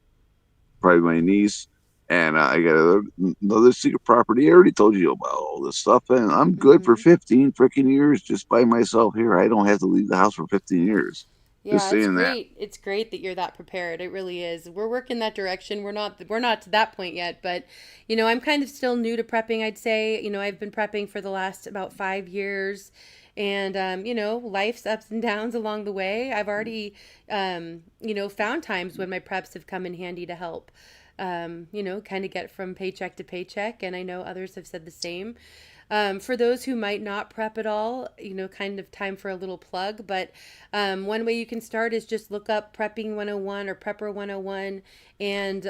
probably my niece. And I got another secret property. I already told you about all this stuff, and I'm good for Mm-hmm. 15 freaking years just by myself here. I don't have to leave the house for 15 years. Just Yeah, it's saying that. great. It's great that you're that prepared. It really is. We're working that direction. We're not to that point yet, but I'm kind of still new to prepping, I'd say. I've been prepping for the last about 5 years, and life's ups and downs along the way. I've already found times when my preps have come in handy to help. Kind of get from paycheck to paycheck, and I know others have said the same. For those who might not prep at all, kind of time for a little plug. But one way you can start is just look up Prepping 101 or Prepper 101. And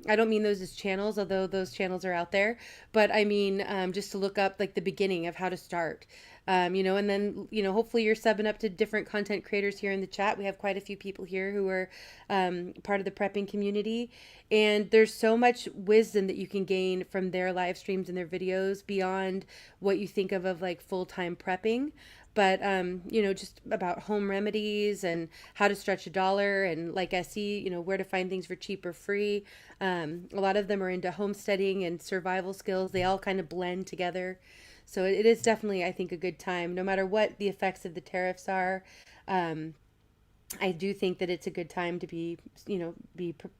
I don't mean those as channels, although those channels are out there. But I mean just to look up like the beginning of how to start. And then, hopefully you're subbing up to different content creators here in the chat. We have quite a few people here who are part of the prepping community. And there's so much wisdom that you can gain from their live streams and their videos beyond what you think of like full-time prepping. But, just about home remedies and how to stretch a dollar and like SE, where to find things for cheap or free. A lot of them are into homesteading and survival skills. They all kind of blend together. So it is definitely, I think, a good time, no matter what the effects of the tariffs are. Um, I do think that it's a good time to be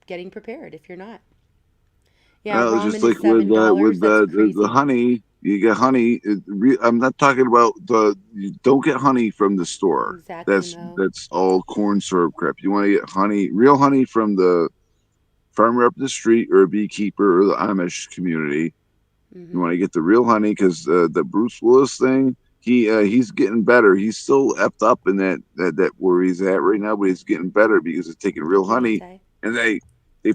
getting prepared if you're not. Yeah, Well, it's just ramen is like with $7. That's the crazy. honey. You get honey. I'm not talking about you don't get honey from the store. Exactly, That's Mo. that's all corn syrup crap. You want to get honey, real honey from the farmer up the street or a beekeeper or the Amish community. You Mm-hmm. want to get the real honey because the Bruce Willis thing, he's getting better. He's still effed up in that where he's at right now, but he's getting better because he's taking The real honey. Kilintai. And they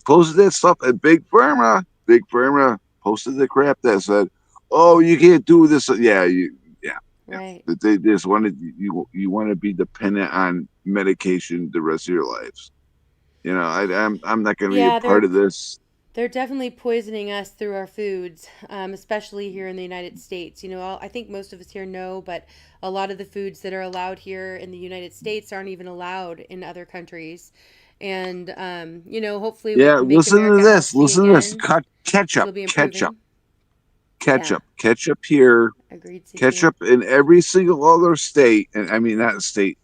posted that stuff at Big Pharma. Big Pharma posted the crap that said, "Oh, you can't do this." Yeah. Right. That they just wanted you want to be dependent on medication the rest of your lives. I'm not going to be a Yeah, part they're of this. they're definitely poisoning us through our foods, especially here in the United States. I think most of us here know, but a lot of the foods that are allowed here in the United States aren't even allowed in other countries. And, hopefully with Yeah, Make listen to America this. Healthy Listen to this. again, Ketchup, it'll be ketchup, improving. Yeah, ketchup here, agreed, CQ. ketchup in every single other state, and I mean not state,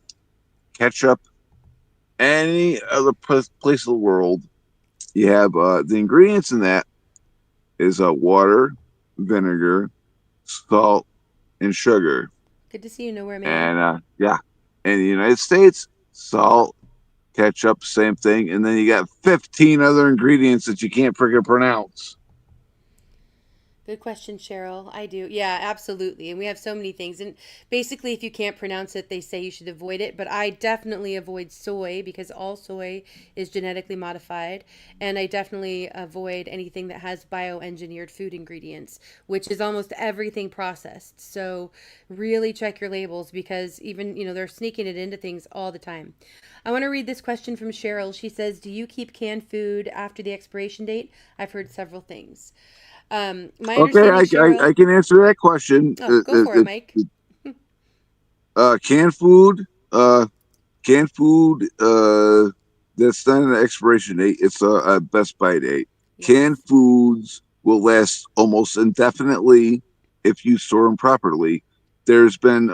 ketchup, any other place of the world. You have the ingredients in that is water, vinegar, salt, and sugar, Good to see you, Nowhere Man. and yeah, in the United States, salt, ketchup, same thing, and then you got 15 other ingredients that you can't freaking pronounce. Good question, Cheryl. I do. Yeah, absolutely. And we have so many things. And basically, if you can't pronounce it, they say you should avoid it. But I definitely avoid soy because all soy is genetically modified. And I definitely avoid anything that has bioengineered food ingredients, which is almost everything processed. So really check your labels because even, they're sneaking it into things all the time. I want to read this question from Cheryl. She says, do you keep canned food after the expiration date? I've heard several things. My Okay, understanding, Cheryl. I can answer that question. Oh, go for it, Mike. Canned food, canned food, that's not an expiration date. It's a best by date. Canned Yes. foods will last almost indefinitely if you store them properly. There's been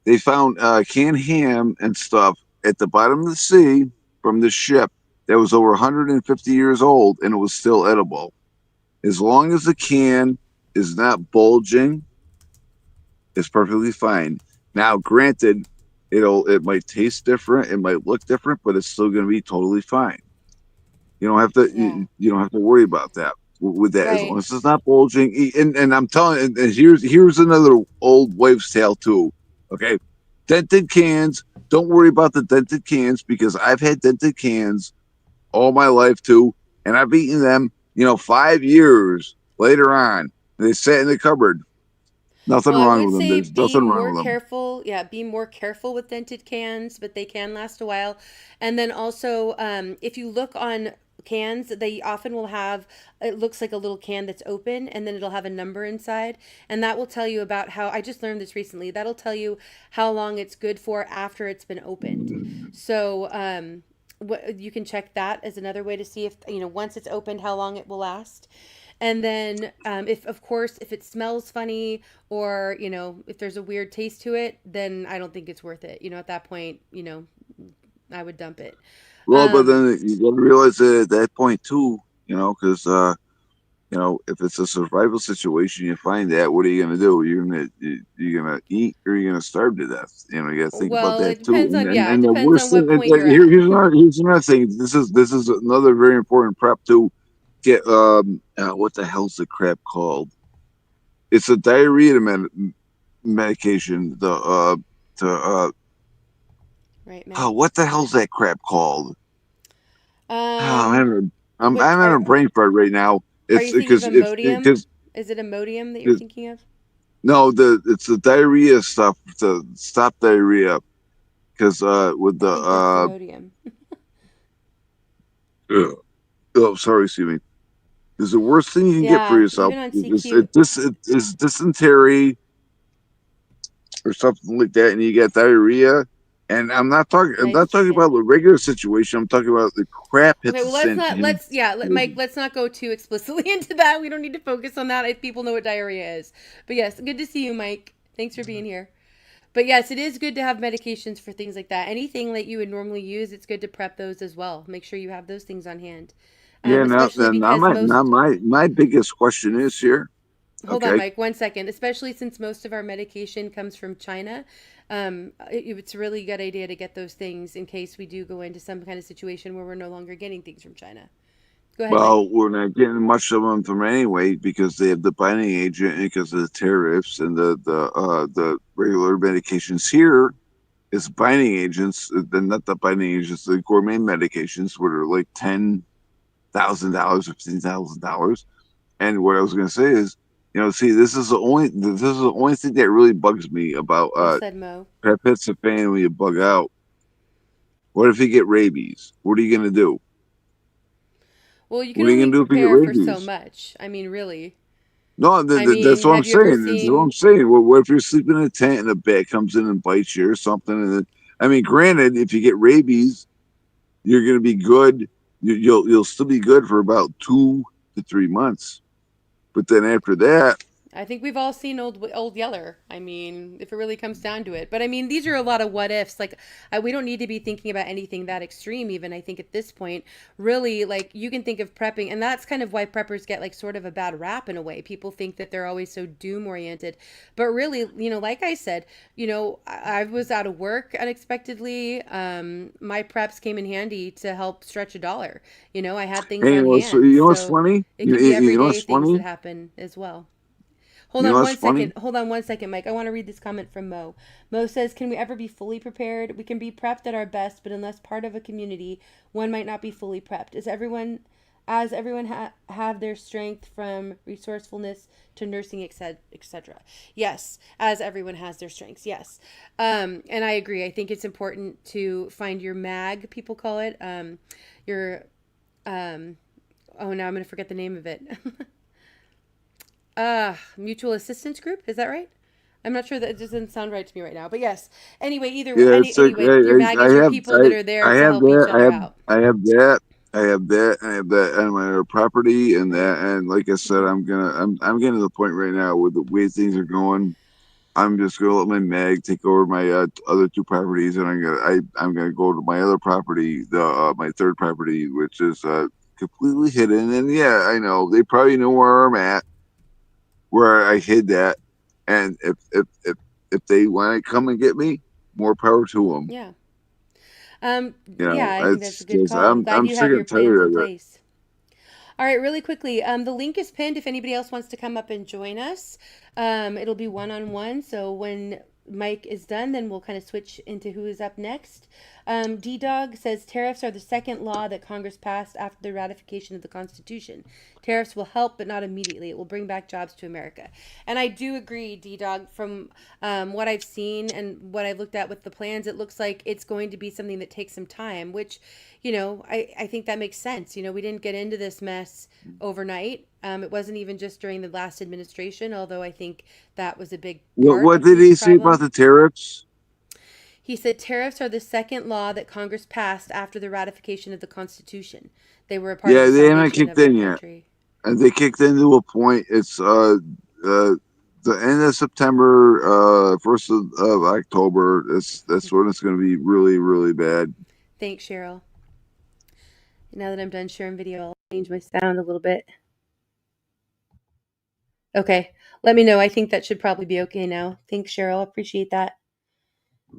they found canned ham and stuff at the bottom of the sea from the ship that was over 150 years old and it was still edible. As long as the can is not bulging, it's perfectly fine. Now, granted, it might taste different, it might look different, but it's still going to be totally fine. You don't have to Yeah. you don't have to worry about that with that as long Right. as it's not bulging. And I'm telling, and here's another old wives' tale too. Okay, dented cans. Don't worry about the dented cans because I've had dented cans all my life too, and I've eaten them. 5 years later on, they sat in the cupboard. Nothing Well, I wrong would with them. say There's be nothing wrong more with them. careful. Yeah, be more careful with dented cans, but they can last a while. And then also, if you look on cans, they often will have, it looks like a little can that's open, and then it'll have a number inside. And that will tell you about how, I just learned this recently, that'll tell you how long it's good for after it's been opened. So, what, you can check that as another way to see if, once it's opened, how long it will last. And then, if of course, if it smells funny or if there's a weird taste to it, then I don't think it's worth it. At that point, I would dump it. Well, but Um, then you got to realize that at that point too, because if it's a survival situation, you find that what are you gonna do? You're gonna eat or you're gonna starve to death. You got to think about well, that it too. depends on, And yeah, it and the depends worst on thing, what point you're at. here's another thing. This is another very important prep to get. What the hell's the crap called? It's a diarrhea medication. Right, Matt. What the hell's that crap called? Oh, Um, what I'm having a brain fart right now. are It's you thinking of because Imodium? Is it Imodium that you're thinking of? no, it's the diarrhea stuff to stop diarrhea. Because with I the think that's Imodium. oh, sorry, excuse me. Is the worst thing you can get for Yeah, yourself even on is CQ. it is dysentery or something like that, and you get diarrhea. And I'm Nice not talking chicken. about the regular situation. I'm talking about the crap hits Okay, the well, let's sand. not Mike, let's not go too explicitly into that. We don't need to focus on that if people know what diarrhea is. But yes, good to see you, Mike. Thanks for being here. But yes, it is good to have medications for things like that. Anything that you would normally use, it's good to prep those as well. Make sure you have those things on hand. Yeah, Especially because now most my biggest question is here. hold on, Okay, Mike, 1 second. Especially since most of our medication comes from China, it's a really good idea to get those things in case we do go into some kind of situation where we're no longer getting things from China. Go ahead, Mike. well, we're not getting much of them from anyway because they have the binding agent and because of the tariffs and the regular medications here is binding agents. Then not the binding agents, the gourmet medications, which are like $10,000 or $15,000. And what I was going to say is, see, this is the only thing that really bugs me about Well said, Mo. pet pets a fan when you bug out. What if you get rabies? What are you going to do? Well, you can What are you only going to do if you get prepare for so rabies? much. I mean, really. No, I mean, that's what I'm have you ever saying. That's what I'm seen? saying. Well, what if you're sleeping in a tent and a bat comes in and bites you or something? And then, I mean, granted, if you get rabies, you're going to be good. You'll still be good for about 2 to 3 months. But then after that, I think we've all seen old Yeller. I mean, if it really comes down to it. But I mean, these are a lot of what ifs. Like, we don't need to be thinking about anything that extreme. Even I think at this point, really, like you can think of prepping, and that's kind of why preppers get like sort of a bad rap in a way. People think that they're always so doom oriented, but really, like I said, I was out of work unexpectedly. My preps came in handy to help stretch a dollar. I had things Hey, on so hand, you know what's so funny? it can be You know everyday what's things that funny? happen as well. You know what's funny? Hold on 1 second, Mike. I want to read this comment from Mo. Mo says, "Can we ever be fully prepared? We can be prepped at our best, but unless part of a community, one might not be fully prepped. As everyone have their strength from resourcefulness to nursing, etc. Yes, as everyone has their strengths. Yes, and I agree. I think it's important to find your mag. People call it your. Oh, now I'm going to forget the name of it. Mutual assistance group. Is that right? I'm not sure, that it doesn't sound right to me right now, but yes. Anyway, Yeah, it's like anyway, your mag is your people that are there I to have help each that, other out. I have that, I have that on my other property, and that, and like I said, I'm getting to the point right now with the way things are going. I'm just gonna let my mag take over my other two properties, and I'm gonna go to my other property, the my third property, which is completely hidden. And yeah, I know they probably know where I'm at, where I hid that, and if they want to come and get me, more power to them. Yeah. Yeah, You I know, think that's it's a good just call. I'm glad I'm you sick have your and plans tired in of it. place. All right, really quickly, the link is pinned if anybody else wants to come up and join us. It'll be one-on-one, so when Mike is done, then we'll kind of switch into who is up next. D-Dog says tariffs are the second law that Congress passed after the ratification of the Constitution. Tariffs will help, but not immediately. It will bring back jobs to America. And I do agree, D-Dog, from what I've seen and what I've looked at with the plans, it looks like it's going to be something that takes some time, which I think that makes sense. We didn't get into this mess overnight. It wasn't even just during the last administration, although I think that was a big part What of did the he say about problem. the tariffs? He said tariffs are the second law that Congress passed after the ratification of the Constitution. They were a part of Yeah, the they haven't foundation kicked of our in yet, country. and they kicked into a point. It's the end of September, first of October. That's when it's going to be really really bad. Thanks, Cheryl. Now that I'm done sharing video, I'll change my sound a little bit. Okay, let me know. I think that should probably be okay now. Thanks, Cheryl. Appreciate that.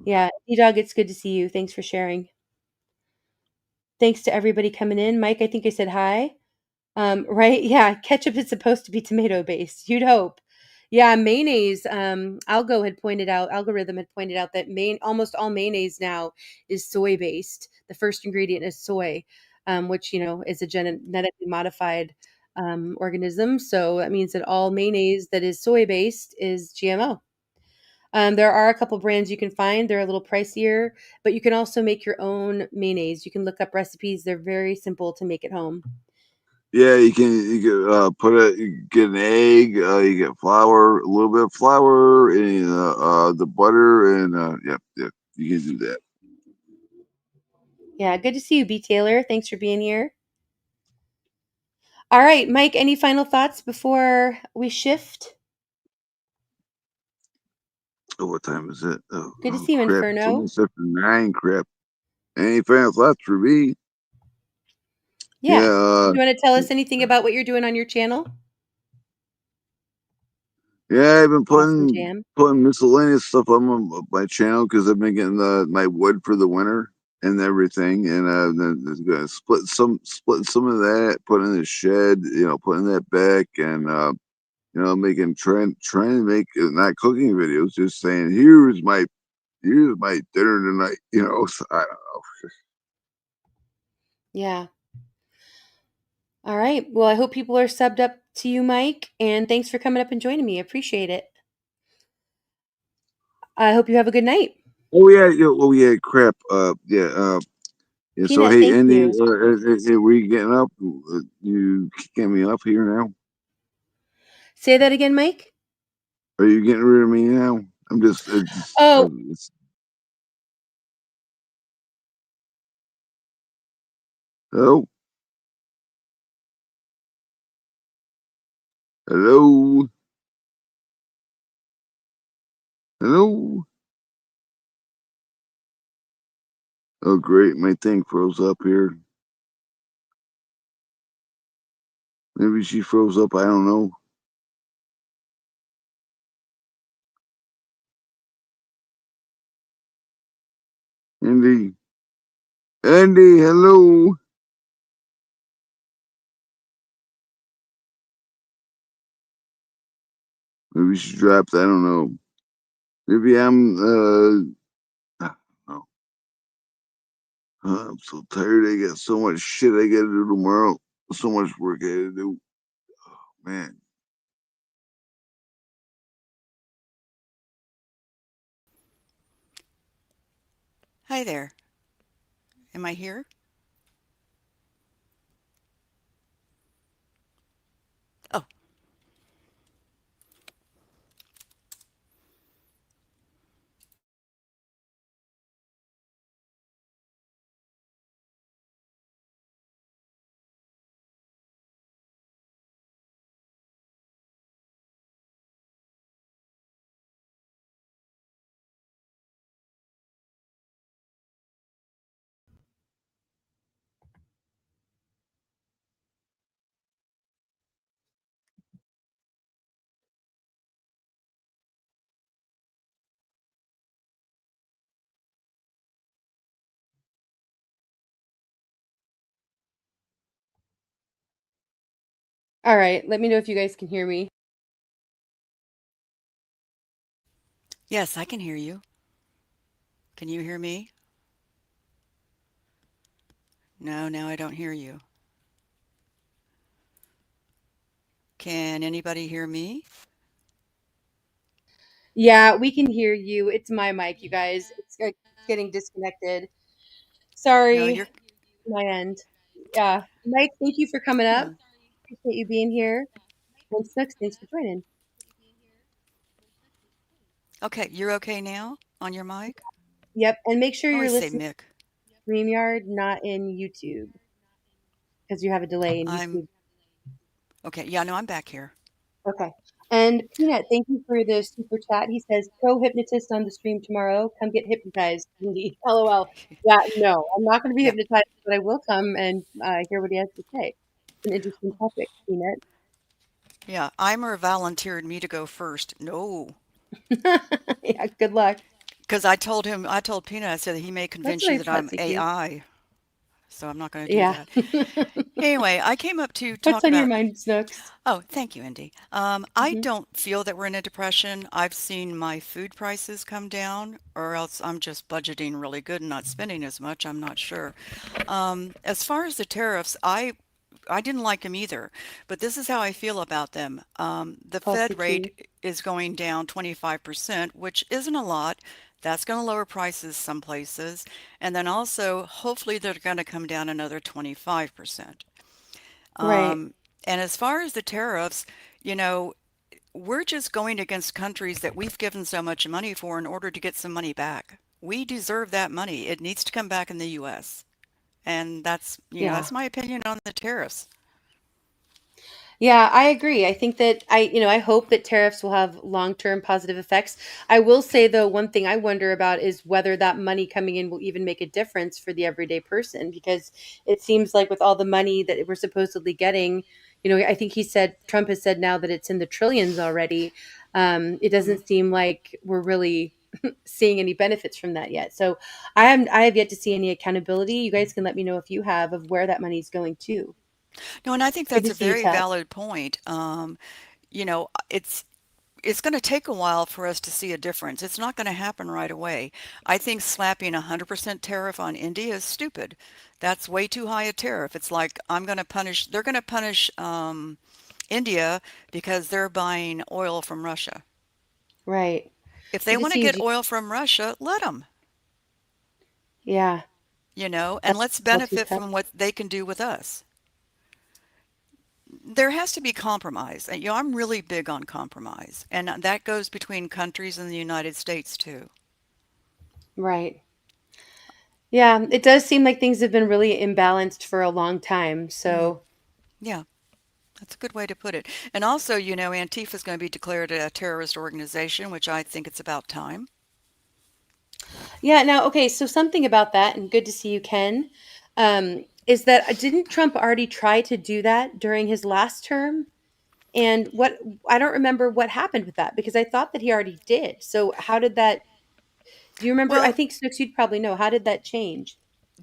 Yeah, D-Dog, it's good to see you. Thanks for sharing. Thanks to everybody coming in. Mike, I think I said hi. Right? Yeah, ketchup is supposed to be tomato based. You'd hope. Yeah, mayonnaise. Algorithm had pointed out that almost all mayonnaise now is soy based. The first ingredient is soy, which is a genetically modified organism. So that means that all mayonnaise that is soy based is GMO. There are a couple brands you can find. They're a little pricier, but you can also make your own mayonnaise. You can look up recipes. They're very simple to make at home. Yeah, you can put it. You get an egg. You get flour, a little bit of flour, and the butter, and yeah, you can do that. Yeah, good to see you, B. Taylor. Thanks for being here. All right, Mike, any final thoughts before we shift? Oh, what time is it? Good to Oh see you, crap! It's Inferno. almost after 9. Crap. Any final thoughts for me? Yeah. Yeah, You want to tell us anything about what you're doing on your channel? yeah. I've been Awesome jam. putting miscellaneous stuff on my channel because I've been getting my wood for the winter and everything, and then gonna split some of that, put in the shed, putting that back, and making trying to make not cooking videos, just saying here's my dinner tonight. So I don't know. Yeah. All right. Well, I hope people are subbed up to you, Mike, and thanks for coming up and joining me. I appreciate it. I hope you have a good night. Oh yeah, crap. Yeah. So Peanut, hey, thank Andy, you. we getting up? You getting me up here now? Say that again, Mike. Are you getting rid of me now? I'm just, Oh, hello, hello. Hello. Oh, great. My thing froze up here. Maybe she froze up. I don't know. Indy. Andy, hello. Maybe she dropped. I don't know. Maybe I don't know. I'm so tired. I got so much shit I gotta do tomorrow. So much work I gotta do. Man. Hi there. Am I here? Oh, All right, let me know if you guys can hear me. yes, I can hear you. Can you hear me? No, now I don't hear you. Can anybody hear me? Yeah, we can hear you. It's my mic, you guys. It's getting disconnected. No, Sorry, you're. my end. Yeah, Mike, thank you for coming up. Yeah. Appreciate you being here. And Snooks, thanks for joining. Okay, you're okay now on your mic? Yep, and make sure I you're always say listening Mick. to StreamYard, not in YouTube, because you have a delay in I'm YouTube. okay. Yeah, no, I'm back here. Okay. And Peanut, thank you for the super chat. He says, pro hypnotist on the stream tomorrow. Come get hypnotized. Indeed. LOL. Yeah, no, I'm not going to be Yeah, hypnotized, but I will come and hear what he has to say. It's an interesting topic, Peanut. yeah. Eimer volunteered me to go first. No, Yeah, good luck. because I told him, I told Peanut, I said he may That's convince what you I that thought, I'm CQ. AI, so I'm not going to do Yeah. that. Anyway, I came up to What's talk on your about. mind, Snooks? Oh, thank you, Indy. I Hmm. don't feel that we're in a depression. I've seen my food prices come down, or else I'm just budgeting really good and not spending as much. I'm not sure. As far as the tariffs, I didn't like them either, but this is how I feel about them. The Fed Falsity. rate is going down 25%, which isn't a lot. That's going to lower prices some places. And then also, hopefully, they're going to come down another 25%. Right. And as far as the tariffs, you know, we're just going against countries that we've given so much money for in order to get some money back. We deserve that money. It needs to come back in the US. And Yeah. that's my opinion on the tariffs. Yeah, I agree. I think that I hope that tariffs will have long-term positive effects. I will say though, one thing I wonder about is whether that money coming in will even make a difference for the everyday person because it seems like with all the money that we're supposedly getting, I think Trump has said now that it's in the trillions already. It Hmm. doesn't seem like we're really seeing any benefits from that yet. So I have yet to see any accountability. You guys can let me know if you have of where that money is going to. No, and I think Good that's to a see you, very Tat. valid point. It's going to take a while for us to see a difference. It's not going to happen right away. I think slapping 100% tariff on India is stupid. That's way too high a tariff. It's like they're going to punish India because they're buying oil from Russia. Right. If they Good to want to see you, get G. oil from Russia, let them, Yeah, and let's all too benefit tough. from what they can do with us. There has to be compromise. And, I'm really big on compromise, and that goes between countries in the United States too. Right. Yeah, it does seem like things have been really imbalanced for a long time. Hmm. So, Yeah. That's a good way to put it. And also, Antifa is going to be declared a terrorist organization, which I think it's about time. Yeah, now, okay, so something about that, and good to see you, Ken, is that didn't Trump already try to do that during his last term? And what I don't remember what happened with that because I thought that he already did. So how did that? Do you remember? I Well, think Snooks, you'd probably know. How did that change?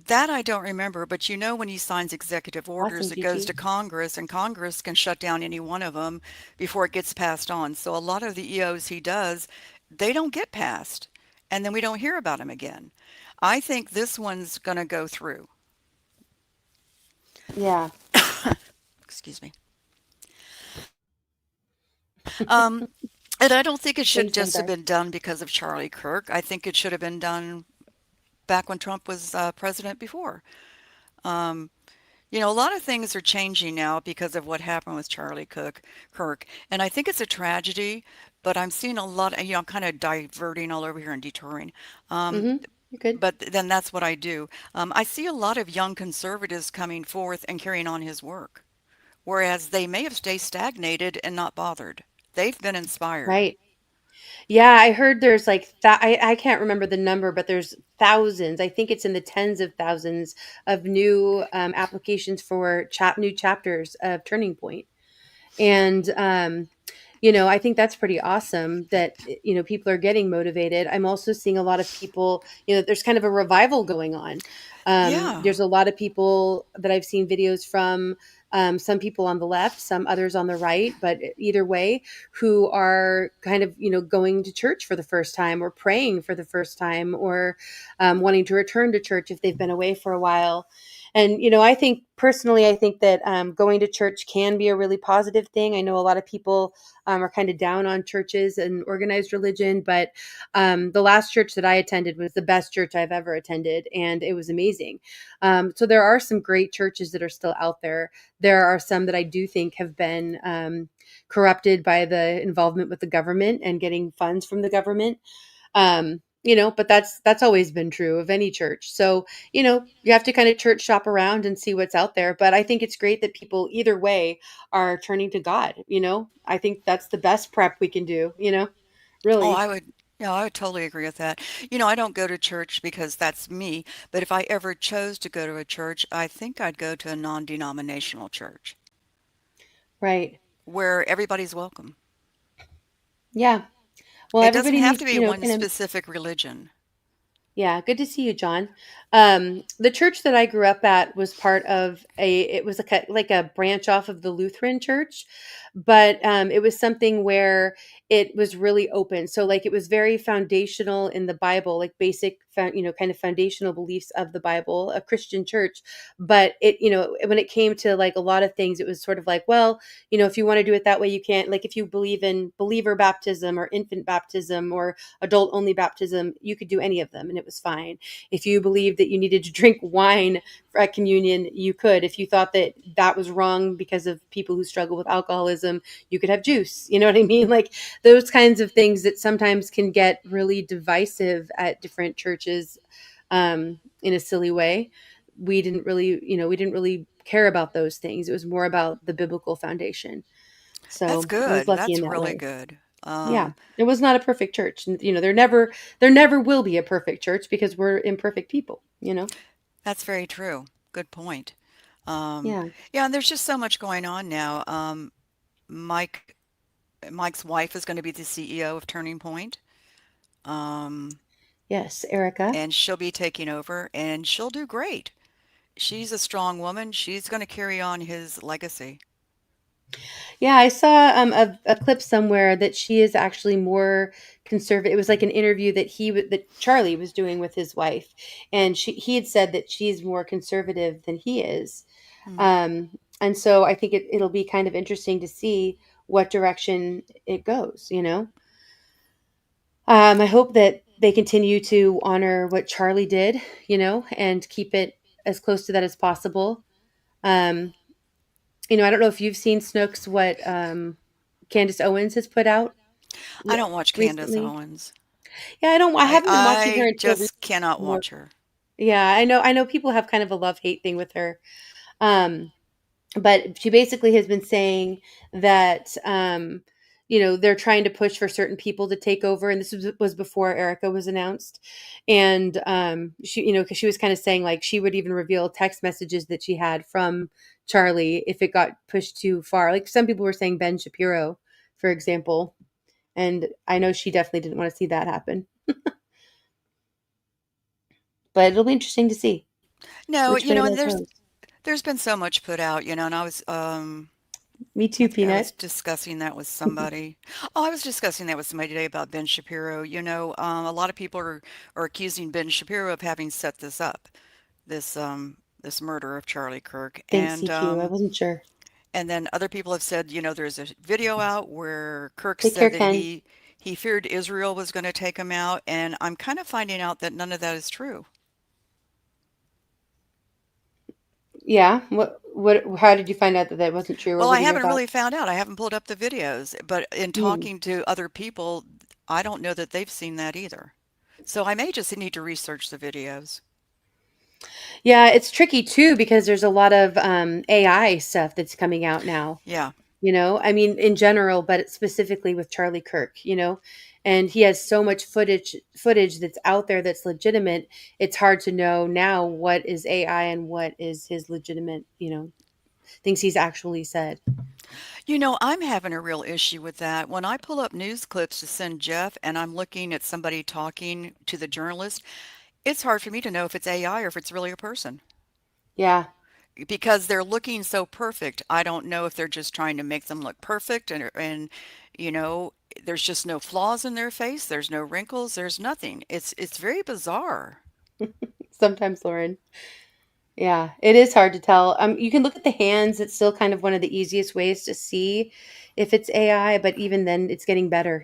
that I don't remember, but when he signs executive orders, Awesome, it goes to Gigi. Congress, and Congress can shut down any one of them before it gets passed on. So a lot of the EOs he does, they don't get passed, and then we don't hear about him again. I think this one's going to go through. Yeah. Excuse me. Um, and I don't think it should Thanks, just have Sandar. been done because of Charlie Kirk. I think it should have been done back when Trump was president before. Um, a lot of things are changing now because of what happened with Kirk, and I think it's a tragedy. But I'm seeing a lot. I'm kind of diverting all over here and detouring. Um, Mm-hmm. You're good. but then that's what I do. I see a lot of young conservatives coming forth and carrying on his work, whereas they may have stayed stagnated and not bothered. They've been inspired. Right. Yeah, I heard there's like that. I can't remember the number, but there's thousands. I think it's in the tens of thousands of new applications for new chapters of Turning Point. And I think that's pretty awesome that people are getting motivated. I'm also seeing a lot of people, there's kind of a revival going on. Yeah. There's a lot of people that I've seen videos from, some people on the left, some others on the right, but either way, who are kind of going to church for the first time or praying for the first time or wanting to return to church if they've been away for a while. And I think personally, I think that going to church can be a really positive thing. I know a lot of people are kind of down on churches and organized religion, but the last church that I attended was the best church I've ever attended, and it was amazing. So there are some great churches that are still out there. There are some that I do think have been corrupted by the involvement with the government and getting funds from the government. But that's always been true of any church. So you have to kind of church shop around and see what's out there. But I think it's great that people either way are turning to God. I think that's the best prep we can do. Oh, Really. I would totally agree with that. I don't go to church because that's me, but if I ever chose to go to a church, I think I'd go to a non-denominational church Right. where everybody's welcome. Yeah. Well, It doesn't everybody have needs, to be one kind of. specific religion. Yeah, good to see you, John. The church that I grew up at was part of it was like a branch off of the Lutheran church, but it was something where it was really open. So like it was very foundational in the Bible, like basic, kind of foundational beliefs of the Bible, a Christian church. But when it came to like a lot of things, it was sort of like, well, if you want to do it that way, you can't. Like if you believe in believer baptism or infant baptism or adult only baptism, you could do any of them and it was fine. If you believed that you needed to drink wine at communion, you could. If you thought that that was wrong because of people who struggle with alcoholism, you could have juice. You know what I mean? Like those kinds of things that sometimes can get really divisive at different churches in a silly way. We didn't really care about those things. It was more about the biblical foundation. That's So I was good. lucky in That's that really way. good. Yeah, it was not a perfect church. There never will be a perfect church because we're imperfect people. That's very true. Good point. Um, Yeah. yeah, and there's just so much going on now. Mike, Mike's wife is going to be the CEO of Turning Point. Um, Yes, Erica. and she'll be taking over and she'll do great. She's a strong woman. She's going to carry on his legacy. Yeah, I saw a clip somewhere that she is actually more conservative. It was like an interview that Charlie was doing with his wife, and he had said that she's more conservative than he is. Hmm. And so I think it'll be kind of interesting to see what direction it goes. I hope that they continue to honor what Charlie did, and keep it as close to that as possible. Um, I don't know if you've seen Snooks what Candace Owens has put out I don't watch Candace recently. Owens. Yeah, I haven't been watching her I until just recently cannot more. watch her. Yeah, I know people have kind of a love-hate thing with her. Um, but she basically has been saying that they're trying to push for certain people to take over, and this was before Erica was announced. And she, because she was kind of saying like she would even reveal text messages that she had from Charlie if it got pushed too far. Like some people were saying Ben Shapiro, for example, and I know she definitely didn't want to see that happen. But it'll be interesting to see No, which you way know, and that goes. there's been so much put out, and Me I too, think I was Peanut. discussing that with somebody. Oh, I was discussing that with somebody today about Ben Shapiro. A lot of people are accusing Ben Shapiro of having set this up, this murder of Charlie Kirk. Thanks, CQ. I wasn't sure. And then other people have said, there's a video out where Kirk Take said care, that Ken. he feared Israel was going to take him out, and I'm kind of finding out that none of that is true. Yeah. What? How did you find out that that wasn't true, or Well, what I are your haven't really thoughts? found out. I haven't pulled up the videos, but in Mm. talking to other people, I don't know that they've seen that either. So I may just need to research the videos. Yeah, it's tricky too because there's a lot of AI stuff that's coming out now. Yeah. I mean, in general, but specifically with Charlie Kirk. And he has so much footage that's out there that's legitimate. It's hard to know now what is AI and what is his legitimate, things he's actually said. I'm having a real issue with that. When I pull up news clips to send Jeff and I'm looking at somebody talking to the journalist, it's hard for me to know if it's AI or if it's really a person Yeah. because they're looking so perfect. I don't know if they're just trying to make them look perfect and you know, there's just no flaws in their face, there's no wrinkles, there's nothing. It's very bizarre. Sometimes, Lauren. Yeah, it is hard to tell. You can look at the hands. It's still kind of one of the easiest ways to see if it's AI, but even then, it's getting better.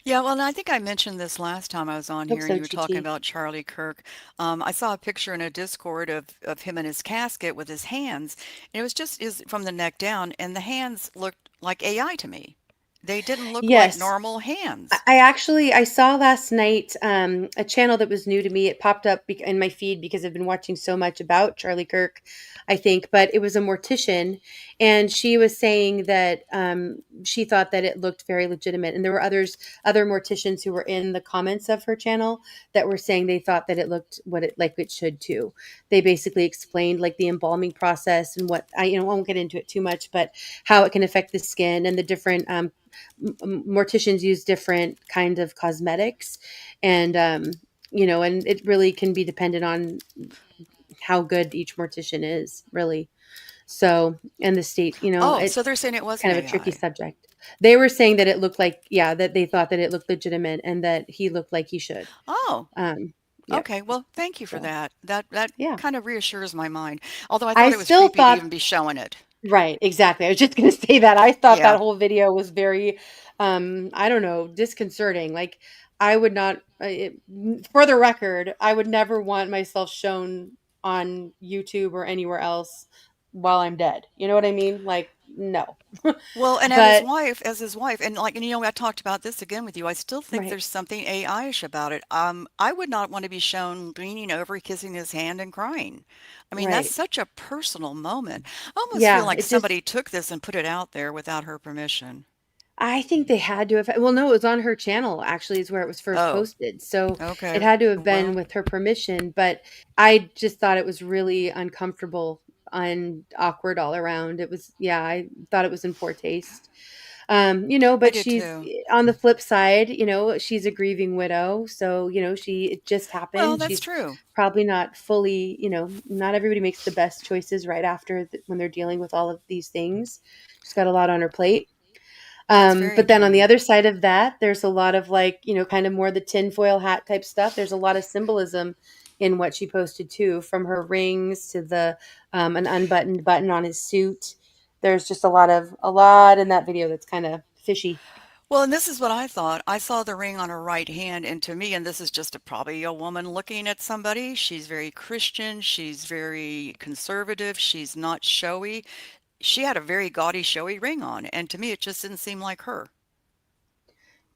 Yeah, well, and I think I mentioned this last time I was on Hope here and so, you were talking TT. about Charlie Kirk. I saw a picture in a Discord of him in his casket with his hands, and it was just is from the neck down, and the hands looked like AI to me. They didn't look like Yes, normal hands. I saw last night a channel that was new to me. It popped up in my feed because I've been watching so much about Charlie Kirk, I think. But it was a mortician, and she was saying that she thought that it looked very legitimate. And there were other morticians who were in the comments of her channel that were saying they thought that it looked what it like it should too. They basically explained like the embalming process and what I won't get into it too much, but how it can affect the skin and the different morticians use different kinds of cosmetics, and and it really can be dependent on how good each mortician is, really. So, and the state, Oh, so it's they're saying it was an kind of a tricky AI. subject. They were saying that it looked like, yeah, that they thought that it looked legitimate and that he looked like he should. Oh, Yep. okay. Well, thank you for So, that. That yeah. kind of reassures my mind. Although I I thought it was still creepy to thought even be showing it. Right, exactly. I was just gonna say that. I thought Yeah. that whole video was very, I don't know, disconcerting. Like, I would not, for the record, I would never want myself shown on YouTube or anywhere else while I'm dead. You know what I mean? Like, no. Well, and But as his wife, and I talked about this again with you. I still think right, there's something AI-ish about it. I would not want to be shown leaning over, kissing his hand and crying. I mean, that's right, such a personal moment. I almost feel yeah. like It just somebody took this and put it out there without her permission. I think they had to have well, no, it was on her channel actually is where it was first Oh, posted. So it okay. had to have been Well, with her permission, but I just thought it was really uncomfortable and awkward all around. It was yeah, I thought it was in poor taste. I But did she's too. on the flip side, she's a grieving widow. So, it just Well, happened. that's She's true. probably not fully, not everybody makes the best choices right after when they're dealing with all of these things. She's got a lot on her plate. That's very But then on the true. other side of that, there's a lot of like, kind of more the tinfoil hat type stuff. There's a lot of symbolism in what she posted too, from her rings to the an unbuttoned button on his suit. There's just a lot in that video that's kind of fishy. Well, and this is what I thought. I saw the ring on her right hand, and to me, and this is just probably a woman looking at somebody. She's very Christian. She's very conservative. She's not showy. She had a very gaudy, showy ring on, and to me, it just didn't seem like her.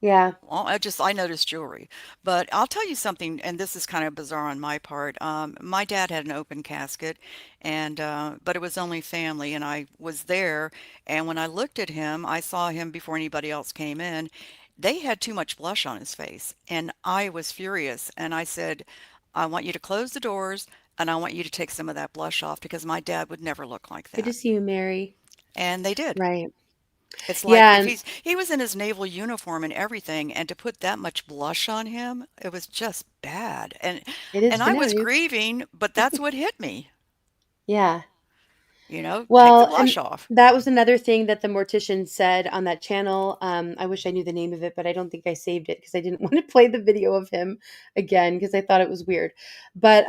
Yeah. Well, I noticed jewelry, but I'll tell you something, and this is kind of bizarre on my part. My dad had an open casket, and but it was only family, and I was there. And when I looked at him, I saw him before anybody else came in. They had too much blush on his face, and I was furious. And I said, "I want you to close the doors, and I want you to take some of that blush off because my dad would never look like Good to that." see you, Mary. And they did. Right. It's like Yeah, if and he was in his naval uniform and everything, and to put that much blush on him, it was just bad. it is And I was generic. grieving, but that's what hit me. Yeah. Take the Well, blush and off. that was another thing that the mortician said on that channel. I wish I knew the name of it, but I don't think I saved it because I didn't want to play the video of him again because I thought it was weird. But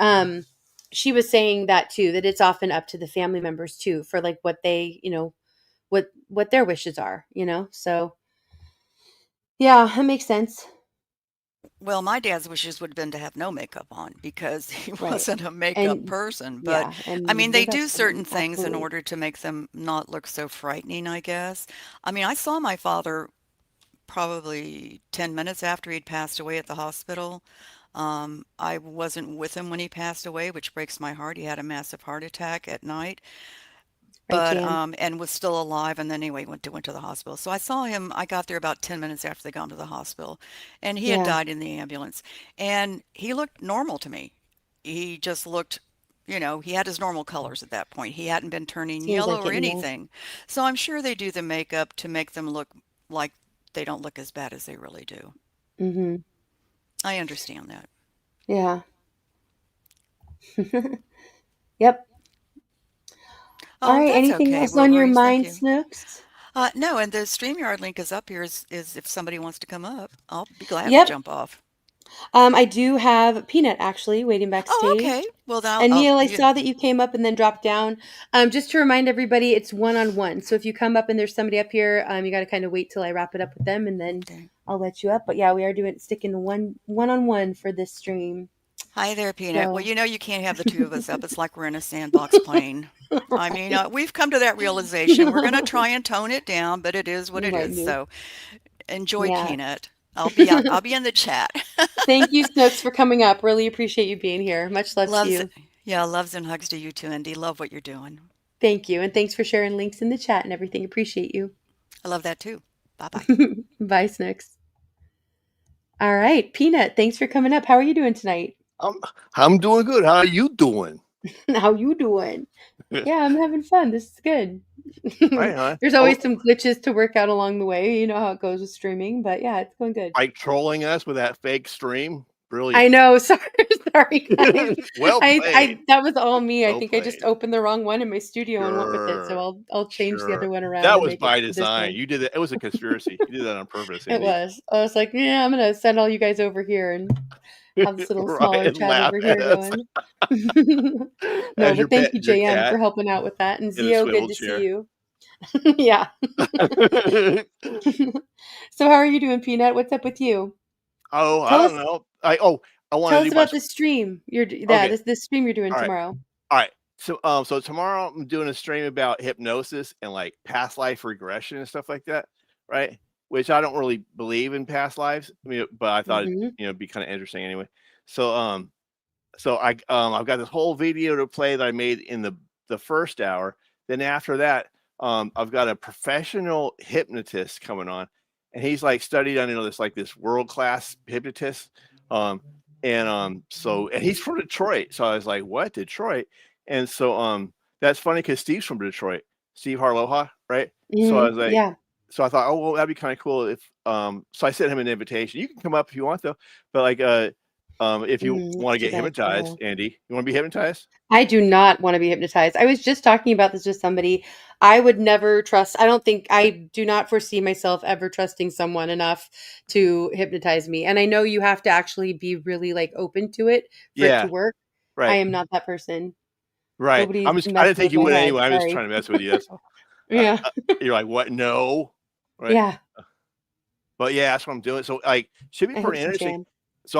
she was saying that too, that it's often up to the family members too for like what they, what their wishes are, So yeah, that makes sense. Well, my dad's wishes would have been to have no makeup on because he Right. wasn't a makeup And person. But yeah, I and mean, no they do doubt for him. certain things in Absolutely. order to make them not look so frightening, I guess. I mean, I saw my father probably 10 minutes after he'd passed away at the hospital. I wasn't with him when he passed away, which breaks my heart. He had a massive heart attack at night, Right, but Jan. and was still alive. And then anyway, went to the hospital. So I saw him. I got there about 10 minutes after they got him to the hospital, and he had Yeah. died in the ambulance. And he looked normal to me. He just looked, he had his normal colors at that point. He hadn't been turning Seems yellow like or it, anything. So I'm sure they do the makeup to make them look like they don't look as bad as they really do. Mm-hmm. I understand that. Yeah. Yep. All Oh, right. that's Anything okay, else on your Wolverines. Thank mind, you. Snooks? No, and the StreamYard link is up here is if somebody wants to come up, I'll be glad to Yep. jump off. I do have Peanut actually waiting Oh, backstage. okay. Well, then And Neil, I yeah. saw that you came up and then dropped down. Just to remind everybody, it's one-on-one. So if you come up and there's somebody up here, you got to kind of wait till I wrap it up with them, and then Okay. I'll let you up. But yeah, we are sticking to one-on-one for this stream. Hi there, Peanut. Well, So you can't have the two of us up. It's like we're in a sandbox playing. I mean, right, we've come to that realization. We're going to try and tone it down, but it is what it right, is. new, So enjoy, yeah. Peanut. I'll be out. I'll be in the chat. Thank you, Snooks, for coming up. Really appreciate you being here. Much love to Loves, you. yeah, loves and hugs to you too, Indy. Love what you're doing. Thank you, and thanks for sharing links in the chat and everything. Appreciate you. I love that too. Bye bye. Bye, Snooks. All right, Peanut. Thanks for coming up. How are you doing tonight? I'm doing good. How are you doing? How you doing? Yeah, I'm having fun. This is good. Right, huh? There's Oh, always some glitches to work out along the way. You know how it goes with streaming, but yeah, it's going good. like trolling us with that fake stream. I Brilliant. know. Sorry, guys. Well played. I that was all me. I Well think I just played. opened the wrong one in my studio and went with it. So Sure. I'll change the other Sure. one around That and was make it by this design. one. You did it. It was a conspiracy. You did that on purpose, It Indy. was. I was like, yeah, I'm gonna send all you guys over here and have this little Right, smaller and chat laugh over at here us going. No, as your but thank pet, you, your JM, for cat helping out with that. And in a Zio, good swivel to see chair. you. Yeah. So how are you doing, Peanut? What's up with you? Oh, I Tell don't us know. I want tell to us do my about this stream. okay. This stream you're doing All right. tomorrow. All right. So tomorrow I'm doing a stream about hypnosis and like past life regression and stuff like that, right? Which I don't really believe in past lives. I mean, but I thought Hmm. it'd be kind of interesting anyway. So I've got this whole video to play that I made in the first hour. Then after that, I've got a professional hypnotist coming on, and he's like studied under this world class hypnotist. And he's from Detroit. So I was like, what, Detroit? And so that's funny because Steve's from Detroit, Steve Harloha, right? So I Hmm. was like, Yeah. so I thought, oh well, that'd be kind of cool if so I sent him an invitation. You can come up if you want though, but like if you want That's to too get bad. hypnotized, No. Andy, you want to be hypnotized? I do not want to be hypnotized. I was just talking about this with somebody. I would never trust, I don't think, I do not foresee myself ever trusting someone enough to hypnotize me. And I know you have to actually be really like open to it for it to Yeah, work. I right, am not that person. right. Nobody's I didn't messing think with you my would head. anyway. I'm just Sorry. trying to mess with you. That's all. Yeah. You're like, what? No, right? Yeah. But yeah, that's what I'm doing. So like, should be I hope pretty so, interesting. Jan. So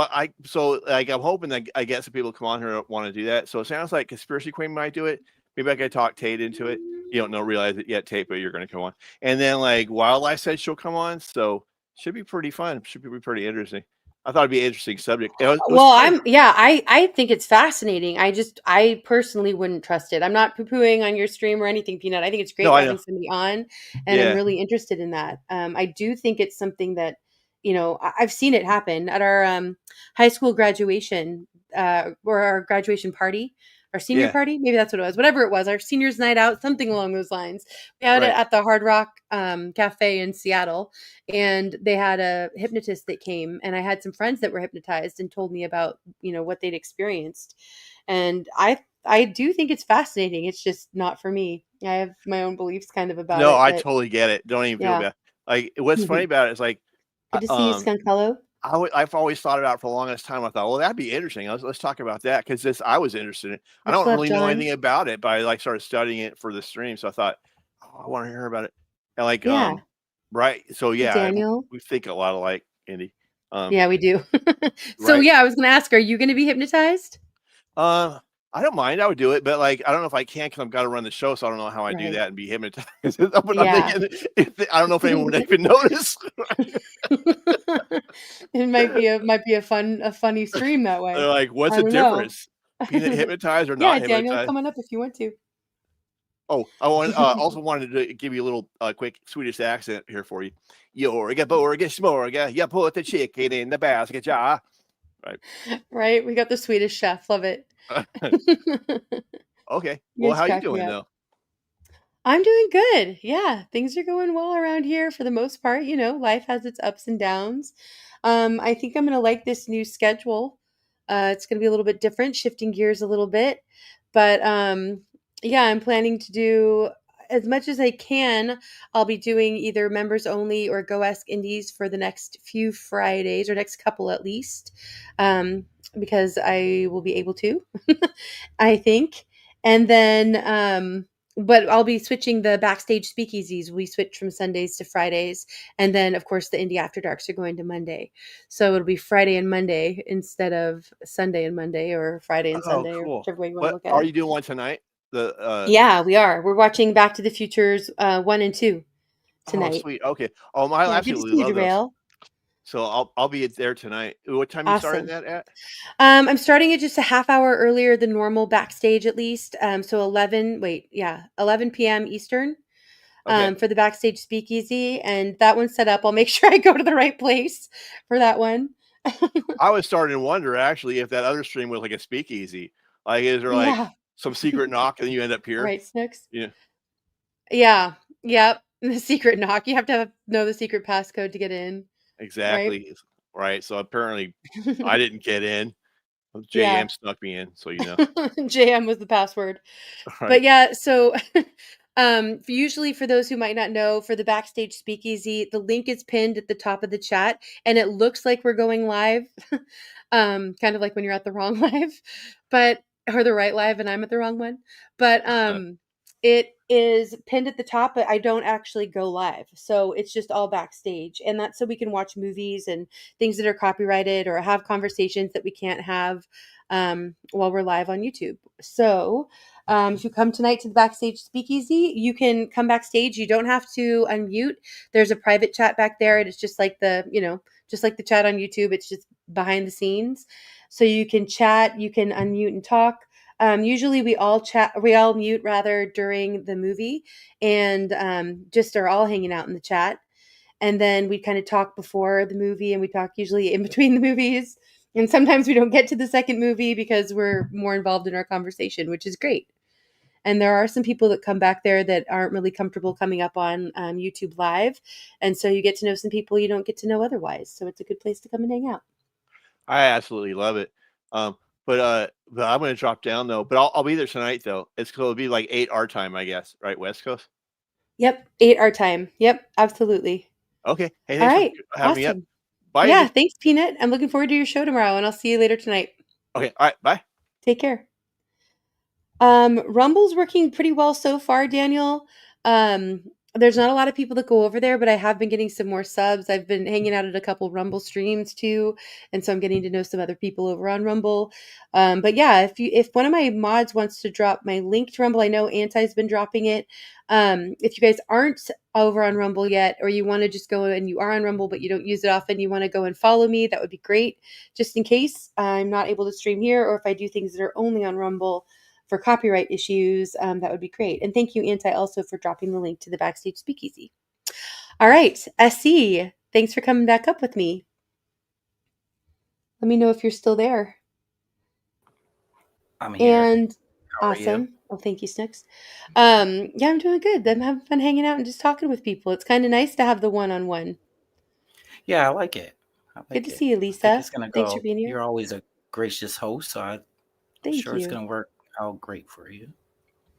like, I'm hoping that I get some people to come on here that want to do that. So it sounds like Conspiracy Queen might do it. Maybe I could talk Tate into it. You don't know, realize it yet, Tate, but you're going to come on. And then like Wildlife said she'll come on. So Should be pretty fun. Should be pretty interesting. I thought it'd be an interesting subject. It was Well, funny. I think it's fascinating. I personally wouldn't trust it. I'm not poo-pooing on your stream or anything, Peanut. I think it's great No, we're I know. having somebody on, and I'm Yeah, really interested in that. I do think it's something that, I've seen it happen at our high school graduation, or our graduation party, our senior yeah, party. Maybe that's what it was. Whatever it was, our seniors' night out, something along those lines. We had it right. at the Hard Rock Cafe in Seattle, and they had a hypnotist that came, and I had some friends that were hypnotized and told me about what they'd experienced, and I do think it's fascinating. It's just not for me. I have my own beliefs kind of about No, it, I but totally get it. Don't even feel yeah. bad. Like what's funny Good about it is like, to see you, um, Skunk Hollow. I've always thought about it for the longest time. I thought, well, that'd be interesting. Let's talk about that because this I was interested in. I Much don't love, really know John. anything about it, but I like started studying it for the stream. So I thought, oh, I want to hear about it. And like, Yeah. right. So Hey, yeah, Daniel. we think a lot alike, Indy. Yeah, we do. So Right. yeah, I was gonna ask, are you gonna be hypnotized? I don't mind. I would do it, but like, I don't know if I can because I've got to run the show, so I don't know how I do Right. that and be hypnotized. But I'm Yeah. thinking, I don't know if anyone would even notice. It might be a funny stream that way. They're like, "What's I the don't know. difference? Peanut hypnotized or Yeah, not Daniel, hypnotized?" come on up if you want to. Oh, I also wanted to give you a little quick Swedish accent here for you. Jorga, borga, smorga, you put the chicken in the basket jar. Right. Right? We got the Swedish chef. Love it. Okay. You Well, guys how you crack me doing up. though? I'm doing good. Yeah, things are going well around here for the most part. Life has its ups and downs. I think I'm gonna like this new schedule. It's gonna be a little bit different, shifting gears a little bit. But yeah, I'm planning to do as much as I can. I'll be doing either members only or Go Ask Indies for the next few Fridays or next couple at least, um, because I will be able to, I think. And then but I'll be switching the backstage speakeasies. We switch from Sundays to Fridays. And then, of course, the Indie After Darks are going to Monday. So it'll be Friday and Monday instead of Sunday and Monday or Friday and Oh, Sunday or cool. whichever way you want to What look at are it. you doing one tonight? The Yeah, we are. We're watching Back to the Futures 1 and 2 Oh, tonight. sweet. Okay. Oh, I Yeah, good to absolutely see you, love those. Derail. So I'll be there tonight. What time you starting Awesome. that at? I'm starting it just a half hour earlier than normal backstage at least. So 11 p.m. Eastern. Okay. For the backstage speakeasy, and that one's set up. I'll make sure I go to the right place for that one. I was starting to wonder actually if that other stream was like a speakeasy. Like, is there like Yeah, some secret knock and you end up here? right, Snooks. Yeah, Yeah, yep. The secret knock. You have to know the secret passcode to get in, right? exactly. Right. So apparently I didn't get in. Yeah. JM snuck me in, so JM was the password. But Right. yeah, so usually for those who might not know, for the backstage speakeasy, the link is pinned at the top of the chat and it looks like we're going live. Kind of like when you're at the wrong live, but or the right live and I'm at the wrong one. But it is pinned at the top, but I don't actually go live. So it's just all backstage. And that's so we can watch movies and things that are copyrighted or have conversations that we can't have while we're live on YouTube. So if you come tonight to the backstage speakeasy, you can come backstage. You don't have to unmute. There's a private chat back there. And it's just like just like the chat on YouTube. It's just behind the scenes. So you can chat, you can unmute and talk. Usually we all mute rather during the movie and just are all hanging out in the chat. And then we kind of talk before the movie and we talk usually in between the movies. And sometimes we don't get to the second movie because we're more involved in our conversation, which is great. And there are some people that come back there that aren't really comfortable coming up on YouTube Live. And so you get to know some people you don't get to know otherwise. So it's a good place to come and hang out. I absolutely love it. But I'm gonna drop down though. But I'll be there tonight though. It'll be like 8 our time, I guess, right? West Coast. Yep. 8 our time. Yep. Absolutely. Okay. Hey, All thanks for right. having me up. Awesome. Bye, Yeah. Indy. Thanks, Peanut. I'm looking forward to your show tomorrow and I'll see you later tonight. Okay. All right. Bye. Take care. Rumble's working pretty well so far, Daniel. there's not a lot of people that go over there, but I have been getting some more subs. I've been hanging out at a couple Rumble streams too, and so I'm getting to know some other people over on Rumble. But yeah, if one of my mods wants to drop my link to Rumble, I know Anti's been dropping it. If you guys aren't over on Rumble yet, or you want to just go and you are on Rumble but you don't use it often, you want to go and follow me, that would be great. Just in case I'm not able to stream here, or if I do things that are only on Rumble for copyright issues, that would be great. And thank you, Anti, also for dropping the link to the Backstage Speakeasy. All right, SC, thanks for coming back up with me. Let me know if you're still there. I'm here. And How are you? awesome. Oh, thank you, Snooks. Yeah, I'm doing good. I'm having fun hanging out and just talking with people. It's kind of nice to have the one-on-one. Yeah, I like it. I Good like to it. see you, I think Lisa. it's gonna Thanks for go. being here. You're always a gracious host, so I'm Thank sure it's you. gonna work out great for you.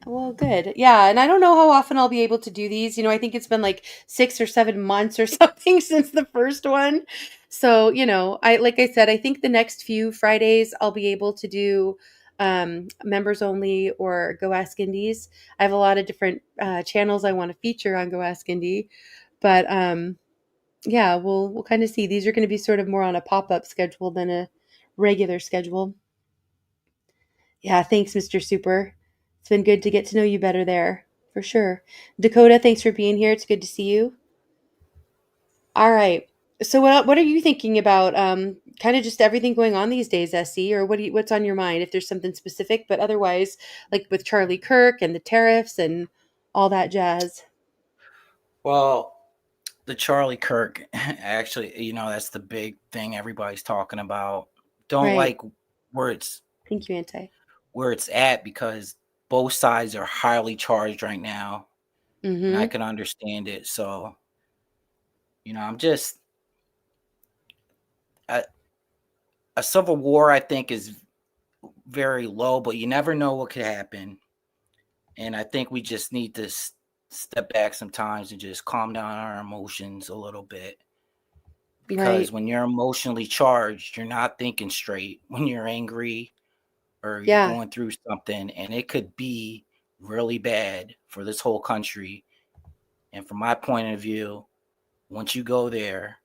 Well, good. Yeah, and I don't know how often I'll be able to do these. I think it's been like 6 or 7 months or something since the first one. So, like I said, I think the next few Fridays I'll be able to do members only or Go Ask Indies. I have a lot of different channels I want to feature on Go Ask Indie, but yeah, we'll kind of see. These are going to be sort of more on a pop-up schedule than a regular schedule. Yeah, thanks, Mr. Super. It's been good to get to know you better there, for sure. Dakota, thanks for being here. It's good to see you. All right. So what are you thinking about kind of just everything going on these days, SC, or what's on your mind if there's something specific, but otherwise like with Charlie Kirk and the tariffs and all that jazz. Well, the Charlie Kirk, actually, that's the big thing everybody's talking about. Don't Right. like where it's Thank you, Anti. where it's at because both sides are highly charged right now, and I Mhm. can understand it. So, I'm just a, a civil war. I think is very low, but you never know what could happen. And I think we just need to step back sometimes and just calm down our emotions a little bit. Because Right. when you're emotionally charged, you're not thinking straight. When you're angry or you're Yeah. going through something, and it could be really bad for this whole country. And from my point of view, once you go there,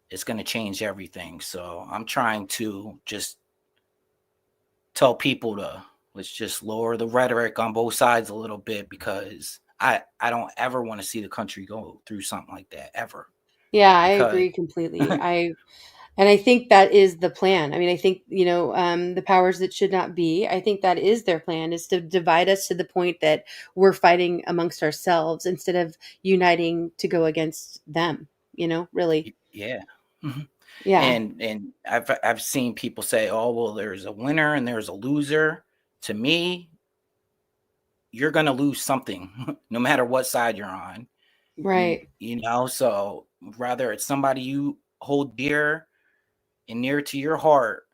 it's going to change everything. So I'm trying to just tell people to let's just lower the rhetoric on both sides a little bit because I don't ever want to see the country go through something like that ever. Yeah, I Because agree completely. And I think that is the plan. I mean, I think, the powers that should not be, I think that is their plan, is to divide us to the point that we're fighting amongst ourselves instead of uniting to go against them, really. yeah. Yeah, And I've seen people say, "Oh, well, there's a winner and there's a loser." To me, you're going to lose something no matter what side you're on. right. So rather it's somebody you hold dear and near to your heart,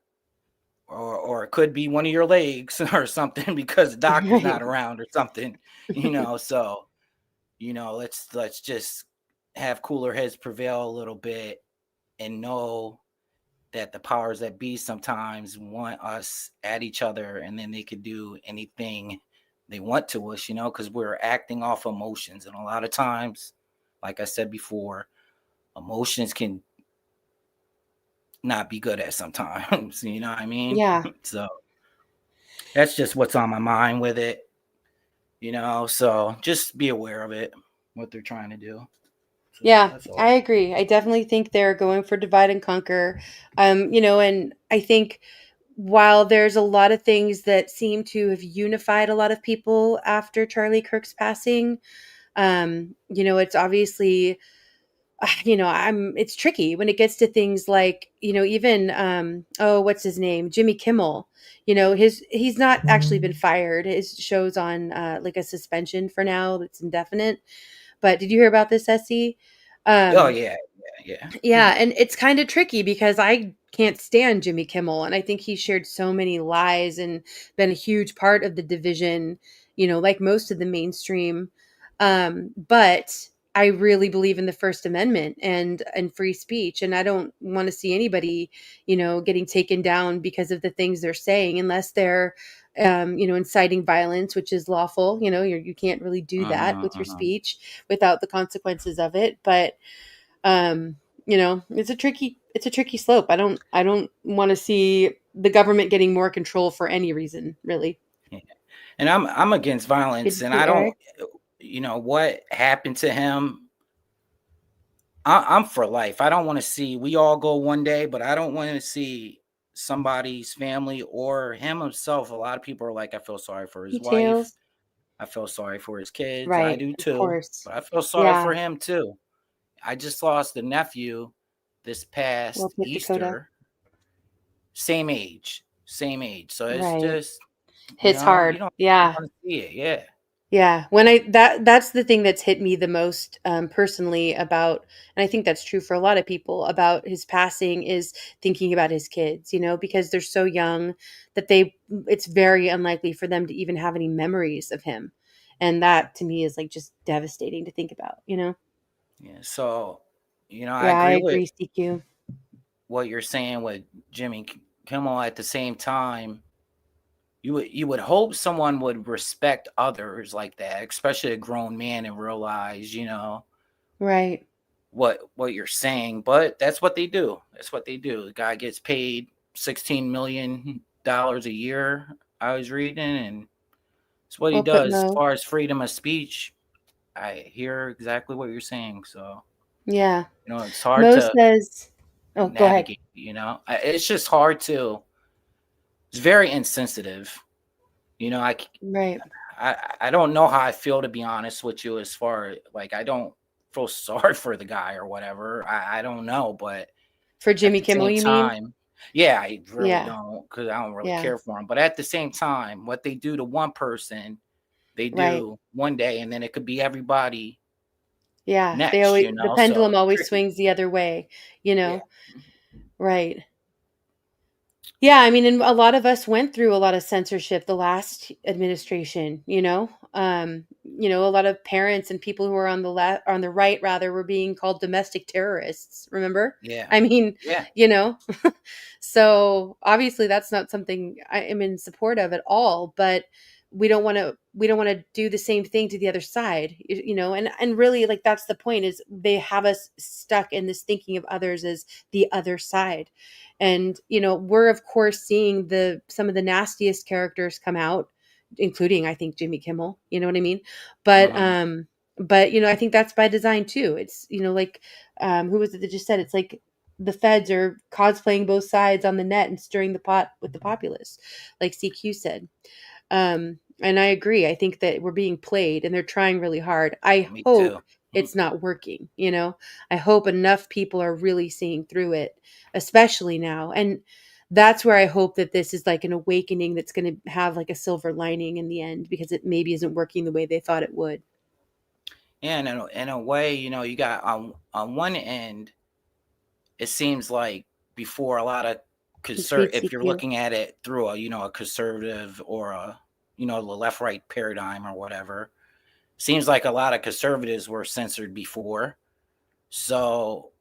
or it could be one of your legs or something because the doctor's Right. not around or something. So let's just have cooler heads prevail a little bit and know that the powers that be sometimes want us at each other, and then they could do anything they want to us, because we're acting off emotions. And a lot of times, like I said before, emotions can not be good at sometimes. You know what I mean? Yeah. So that's just what's on my mind with it. So just be aware of it, what they're trying to do. So Yeah, that's I all. agree. I definitely think they're going for divide and conquer. And I think while there's a lot of things that seem to have unified a lot of people after Charlie Kirk's passing, it's obviously it's tricky when it gets to things like, even what's his name? Jimmy Kimmel. He's not actually been fired. His show's on like a suspension for now that's indefinite. But did you hear about this, Essie? Oh Um, yeah, yeah, yeah. yeah, and it's kind of tricky because I can't stand Jimmy Kimmel, and I think he shared so many lies and been a huge part of the division, like most of the mainstream. But I really believe in the First Amendment and free speech, and I don't want to see anybody, getting taken down because of the things they're saying, unless they're, inciting violence, which is lawful. You can't really do that with your Mm-hmm. speech without the consequences of it. But um, it's a tricky slope. I don't want to see the government getting more control for any reason, really. Yeah. And I'm against Good violence, to and see you, I don't, Eric. what happened to him. I'm for life. I don't want to see we all go one day, but I don't want to see somebody's family or him himself. A lot of people are like, I feel sorry for his wife. Details. I feel sorry for his kids. I Right. do Of too, course. but I feel sorry Yeah. for him too. I just lost a nephew this Well past put, Dakota. Easter, same age, same age. So it's Right. just, Hits you hard. don't Yeah. want to see it. Yeah. Yeah. That's the thing that's hit me the most, personally, about, and I think that's true for a lot of people, about his passing, is thinking about his kids, because they're so young that it's very unlikely for them to even have any memories of him. And that to me is like just devastating to think about. Yeah. So, I Yeah, I agree with agree, CQ. what you're saying with Jimmy Kimmel. At the same time, you would hope someone would respect others like that, especially a grown man, and realize, Right. what you're saying. But that's what they do. That's what they do. The guy gets paid $16 million a year. I was reading, and it's what he Well put, does. As Mo. far as freedom of speech, I hear exactly what you're saying. So, Yeah. it's hard Mo to says, oh, go ahead. navigate. It's just hard to. It's very insensitive. You know, I Right. I don't know how I feel, to be honest with you, as far like I don't feel sorry for the guy or whatever. I don't know, but For at Jimmy the Kimmel, same you mean? time, yeah, I really Yeah. don't, because I don't really Yeah. care for him. But at the same time, what they do to one person, they Right. do one day, and then it could be everybody Yeah. next, The so pendulum it's always tricky. swings the other way, you Yeah. know? Right. Yeah, I mean, and a lot of us went through a lot of censorship the last administration. A lot of parents and people who are on the left, on the right rather, were being called domestic terrorists, remember? Yeah. I mean, Yeah. you know. So, obviously that's not something I am in support of at all, but we don't want to do the same thing to the other side, and really, like, that's the point, is they have us stuck in this thinking of others as the other side. And we're of course seeing the some of the nastiest characters come out, including, I think, Jimmy Kimmel, you know what I mean? but Mhm. I think that's by design too. It's, like, who was it that just said, it's like the feds are cosplaying both sides on the net and stirring the pot with the populace, like CQ said. And I agree. I think that we're being played and they're trying really hard. I Me hope too. it's not working. I hope enough people are really seeing through it, especially now. And that's where I hope that this is like an awakening that's going to have like a silver lining in the end, because it maybe isn't working the way they thought it would. Yeah, and in a way, you got on one end, it seems like before a lot of Agreed, if you're CQ. looking at it through a conservative or the left right paradigm or whatever, seems like a lot of conservatives were censored before, so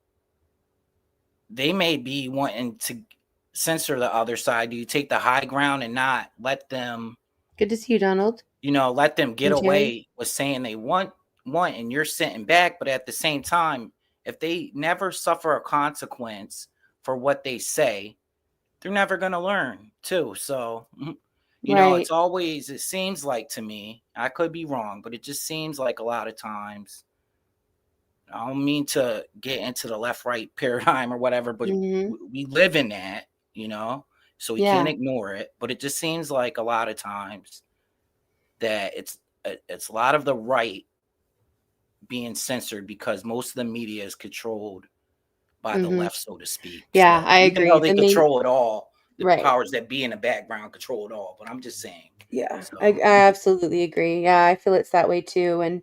they may be wanting to censor the other side. Do you take the high ground and not let them Good to see you, Donald let them get and Jerry. away with saying they want and you're sitting back, but at the same time, if they never suffer a consequence for what they say, they're never going to learn too. So it's Right. always, it seems like, to me, I could be wrong, but it just seems like a lot of times, I don't mean to get into the left right paradigm or whatever, but Hmm. we live in that, so we can't Yeah. ignore it. But it just seems like a lot of times that it's a lot of the right being censored because most of the media is controlled by the Hmm. left, so to speak. Yeah, So I even though agree. they The main control it all, the Right. powers that be in the background control it all. But I'm just saying. Yeah, I, So I absolutely agree. Yeah, I feel it's that way too. And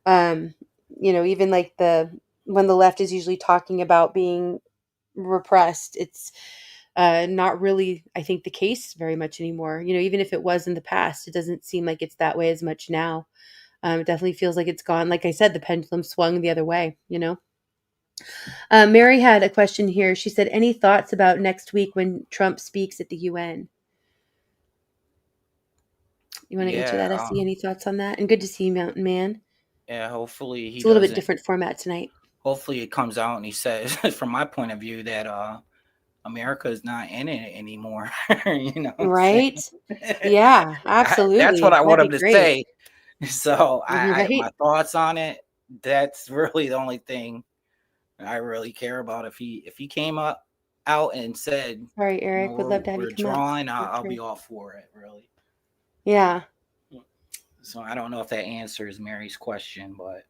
um, even like when the left is usually talking about being repressed, it's not really, I think, the case very much anymore. Even if it was in the past, it doesn't seem like it's that way as much now. It definitely feels like it's gone. Like I said, the pendulum swung the other way, you know? Mary had a question here. She said, any thoughts about next week when Trump speaks at the UN? You want to answer Yeah, that, SC? Any thoughts on that? And good to see you, Mountain Man. yeah. Hopefully he It's a little bit doesn't. different format tonight. Hopefully it comes out and he says, from my point of view, that America is not in it anymore. You know what I'm Right? saying? Yeah, That's what absolutely. I That'd want be him to great. say. So my Right? thoughts on it. That's really the only thing I really care about. If he came out and said, Sorry, Eric. Would love to have we're you come up. drawing, Not I'll sure. be all for it. Really. Yeah. So I don't know if that answers Mary's question, but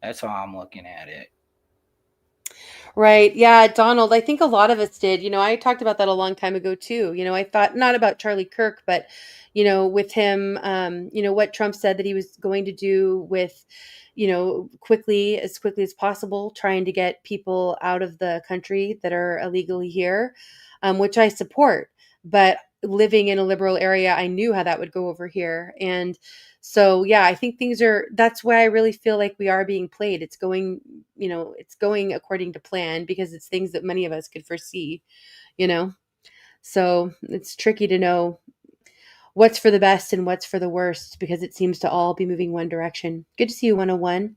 that's how I'm looking at it. Right. Yeah, Donald, I think a lot of us did. I talked about that a long time ago too. I thought not about Charlie Kirk, but with him, what Trump said that he was going to do with, as quickly as possible, trying to get people out of the country that are illegally here, which I support. But living in a liberal area, I knew how that would go over here. And so, yeah, I think that's why I really feel like we are being played. It's going according to plan because it's things that many of us could foresee, you know? So it's tricky to know what's for the best and what's for the worst because it seems to all be moving one direction. Good to see you, 101.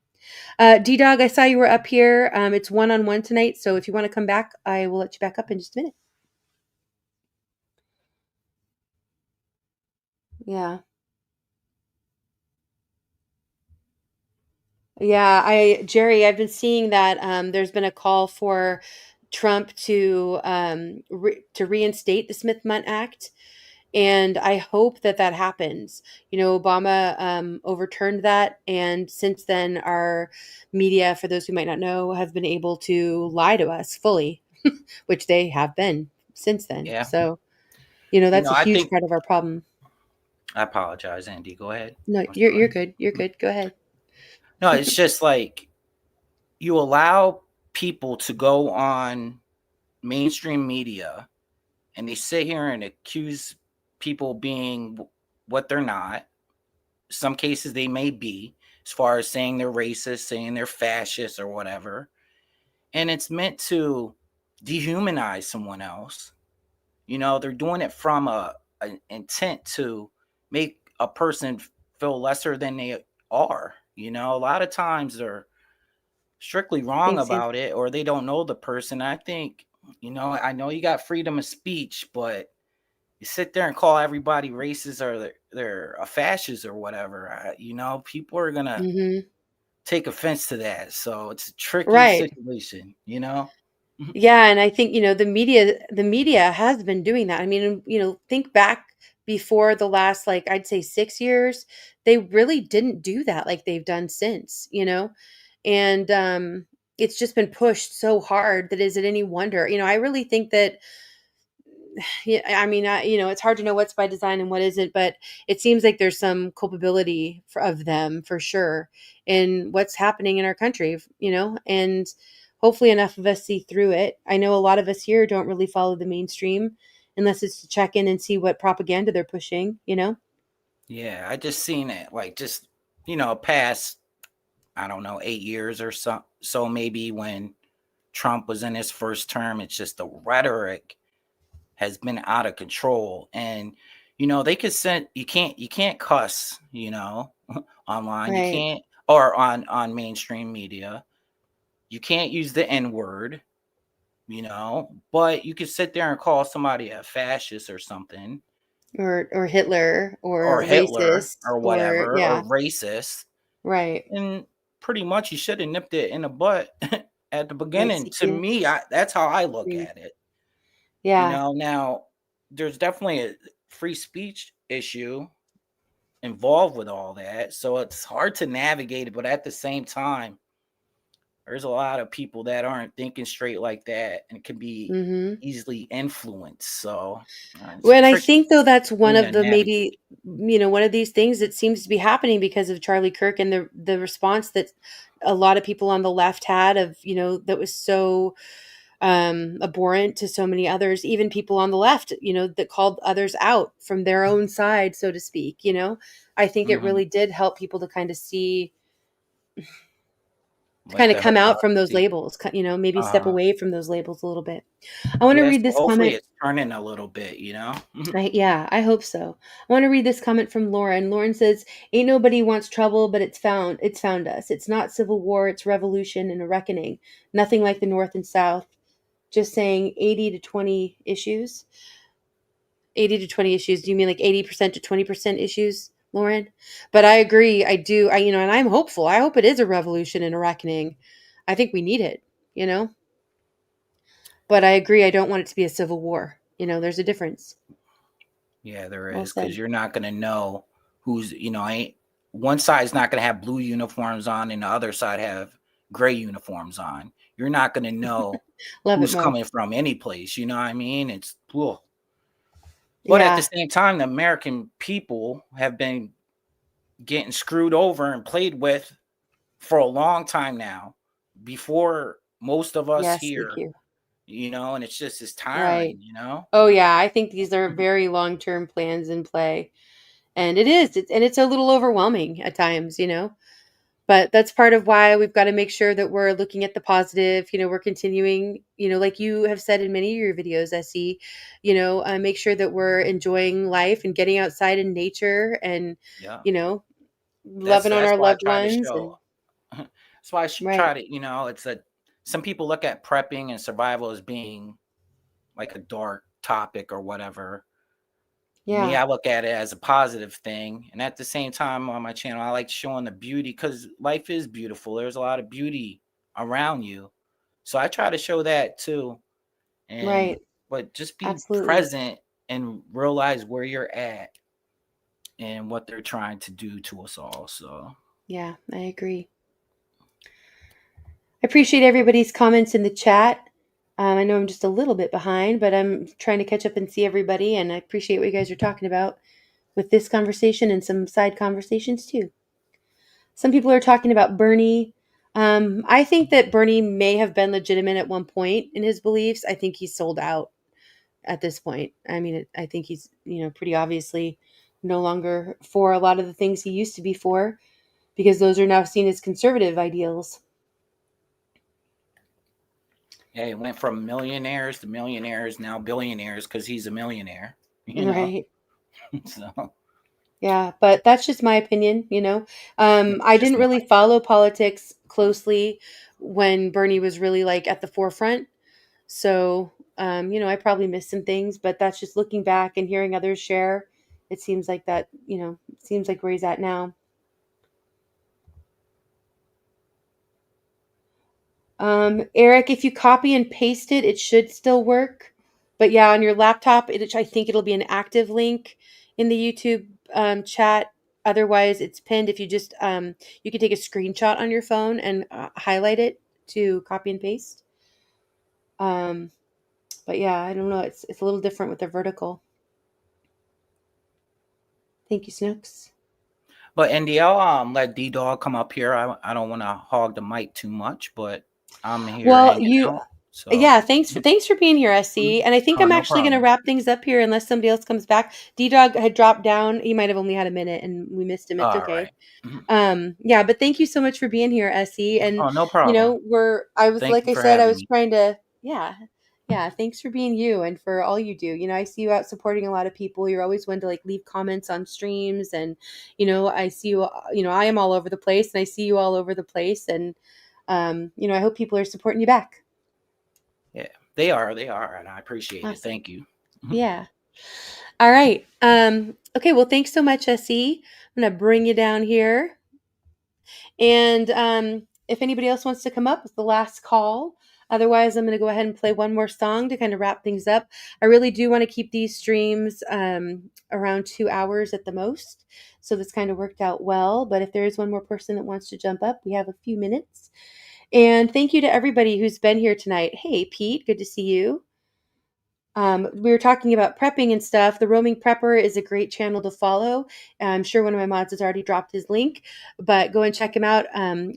D Dog, I saw you were up here. It's 1-on-1 tonight. So if you want to come back, I will let you back up in just a minute. Yeah. Yeah, Jerry, I've been seeing that there's been a call for Trump to reinstate the Smith-Mundt Act, and I hope that that happens. Obama overturned that, and since then, our media, for those who might not know, have been able to lie to us fully, which they have been since then. Yeah. So, that's a I huge think part of our problem. I apologize, Andy. Go ahead. No, I'm you're sorry. good. You're good. Go ahead. No, it's just like you allow people to go on mainstream media and they sit here and accuse people being what they're not. Some cases they may be, as far as saying they're racist, saying they're fascist or whatever. And it's meant to dehumanize someone else. They're doing it from an intent to make a person feel lesser than they are. A lot of times they're strictly wrong Thanks, Sam. about it or they don't know the person. I think, I know you got freedom of speech, but you sit there and call everybody racist or they're a fascist or whatever. People are going to Hmm. take offense to that. So it's a tricky Right. situation. Yeah, and I think, the media has been doing that. I mean, think back before the last, like, I'd say 6 years, they really didn't do that like they've done since. And it's just been pushed so hard that is it any wonder? I really think that yeah, I mean, it's hard to know what's by design and what isn't, but it seems like there's some culpability of them for sure in what's happening in our country. And hopefully enough of us see through it. I know a lot of us here don't really follow the mainstream unless it's to check in and see what propaganda they're pushing. Yeah, I just seen it like just, past, I don't know, 8 years or so maybe when Trump was in his first term. It's just the rhetoric has been out of control. And, they could send you can't cuss, online. You Right. can't or on mainstream media. You can't use the N-word, but you could sit there and call somebody a fascist or something, Or Hitler or or Hitler racist or or whatever, or yeah, racist. right. And pretty much you should have nipped it in the butt at the Right, beginning. To CQ. me, that's how I look at it. Yeah. Now there's definitely a free speech issue involved with all that. So it's hard to navigate it, but at the same time, there's a lot of people that aren't thinking straight like that and can be Mhm. easily influenced. So it's a Well, and I tricky think though that's one thing of to the navigate. maybe one of these things that seems to be happening because of Charlie Kirk and the response that a lot of people on the left had of that was so abhorrent to so many others, even people on the left, that called others out from their own side, so to speak. I think it Hmm. really did help people to kind of see, to Like kind of the come out from those hypocrisy. labels, maybe step Uh, away from those labels a little bit. I want to yeah, read so this hopefully comment. it's turning a little bit, Yeah, I hope so. I want to read this comment from Lauren. Lauren says, "Ain't nobody wants trouble, but it's found us. It's not civil war, it's revolution and a reckoning. Nothing like the North and South. Just saying 80 to 20 issues. 80 to 20 issues. Do you mean like 80% to 20% issues, Lauren?" But I agree. I do. And I'm hopeful. I hope it is a revolution and a reckoning. I think we need it, you know? But I agree. I don't want it to be a civil war. There's a difference. Yeah, there Well is, because said. you're not gonna know who's, ain't one side's not gonna have blue uniforms on and the other side have gray uniforms on. You're not gonna know Love it, who's Mo. coming from any place. You know what I mean? It's ugh. But at the Yeah. same time, the American people have been getting screwed over and played with for a long time now, before most of us Yes, thank here, you. and it's Right. tiring. Oh yeah, I think these are very long-term plans in play. And it's a little overwhelming at times. But that's part of why we've got to make sure that we're looking at the positive. We're continuing, like you have said in many of your videos, SE, make sure that we're enjoying life and getting outside in nature and, Yeah. you know, That's loving on that's our why I loved try to ones. show. And That's why I should right. try to, it's a some people look at prepping and survival as being like a dark topic or whatever. Me, Yeah. I look at it as a positive thing. And at the same time on my channel, I like showing the beauty, because life is beautiful. There's a lot of beauty around you. So I try to show that too. And Right. but just be Absolutely. present and realize where you're at and what they're trying to do to us all. So Yeah, I agree. I appreciate everybody's comments in the chat. I know I'm just a little bit behind, but I'm trying to catch up and see everybody, and I appreciate what you guys are talking about with this conversation and some side conversations too. Some people are talking about Bernie. I think that Bernie may have been legitimate at one point in his beliefs. I think he's sold out at this point. I mean, I think he's, pretty obviously no longer for a lot of the things he used to be for, because those are now seen as conservative ideals. yeah, it went from millionaires to millionaires, now billionaires, because he's a millionaire, Right. So Yeah, but that's just my opinion. it's I just didn't my really follow politics closely when Bernie was really like at the forefront. So, I probably missed some things, but that's just looking back and hearing others share. It seems like that, it seems like where he's at now. Eric, if you copy and paste it, it should still work. But yeah, on your laptop, I think it'll be an active link in the YouTube chat. Otherwise, it's pinned. If you just you can take a screenshot on your phone and highlight it to copy and paste. Um, but yeah, I don't know. It's a little different with the vertical. Thank you, Snooks. But Indy, I'll let D Dog come up here. I don't want to hog the mic too much, but I'm here Well, hanging out. So yeah, thanks for being here, SC. And I think oh, I'm no actually going to problem. wrap things up here unless somebody else comes back. D Dog had dropped down. He might have only had a minute, and we missed him. It's All okay. right. Mhm. Yeah, but thank you so much for being here, SC. And Oh, no problem. I was, Thank like you I for said, I having was me. trying to, yeah. Thanks for being you and for all you do. I see you out supporting a lot of people. You're always one to like leave comments on streams, and I see you. I am all over the place, and I see you all over the place, and I hope people are supporting you back. Yeah, they are, and I appreciate it. Awesome. Thank you. Yeah. All right. Okay. Well, thanks so much, SE. I'm gonna bring you down here. And if anybody else wants to come up, it's the last call. Otherwise, I'm going to go ahead and play one more song to kind of wrap things up. I really do want to keep these streams around 2 hours at the most. So this kind of worked out well. But if there is one more person that wants to jump up, we have a few minutes. And thank you to everybody who's been here tonight. Hey, Pete, good to see you. We were talking about prepping and stuff. The Roaming Prepper is a great channel to follow. I'm sure one of my mods has already dropped his link, but go and check him out.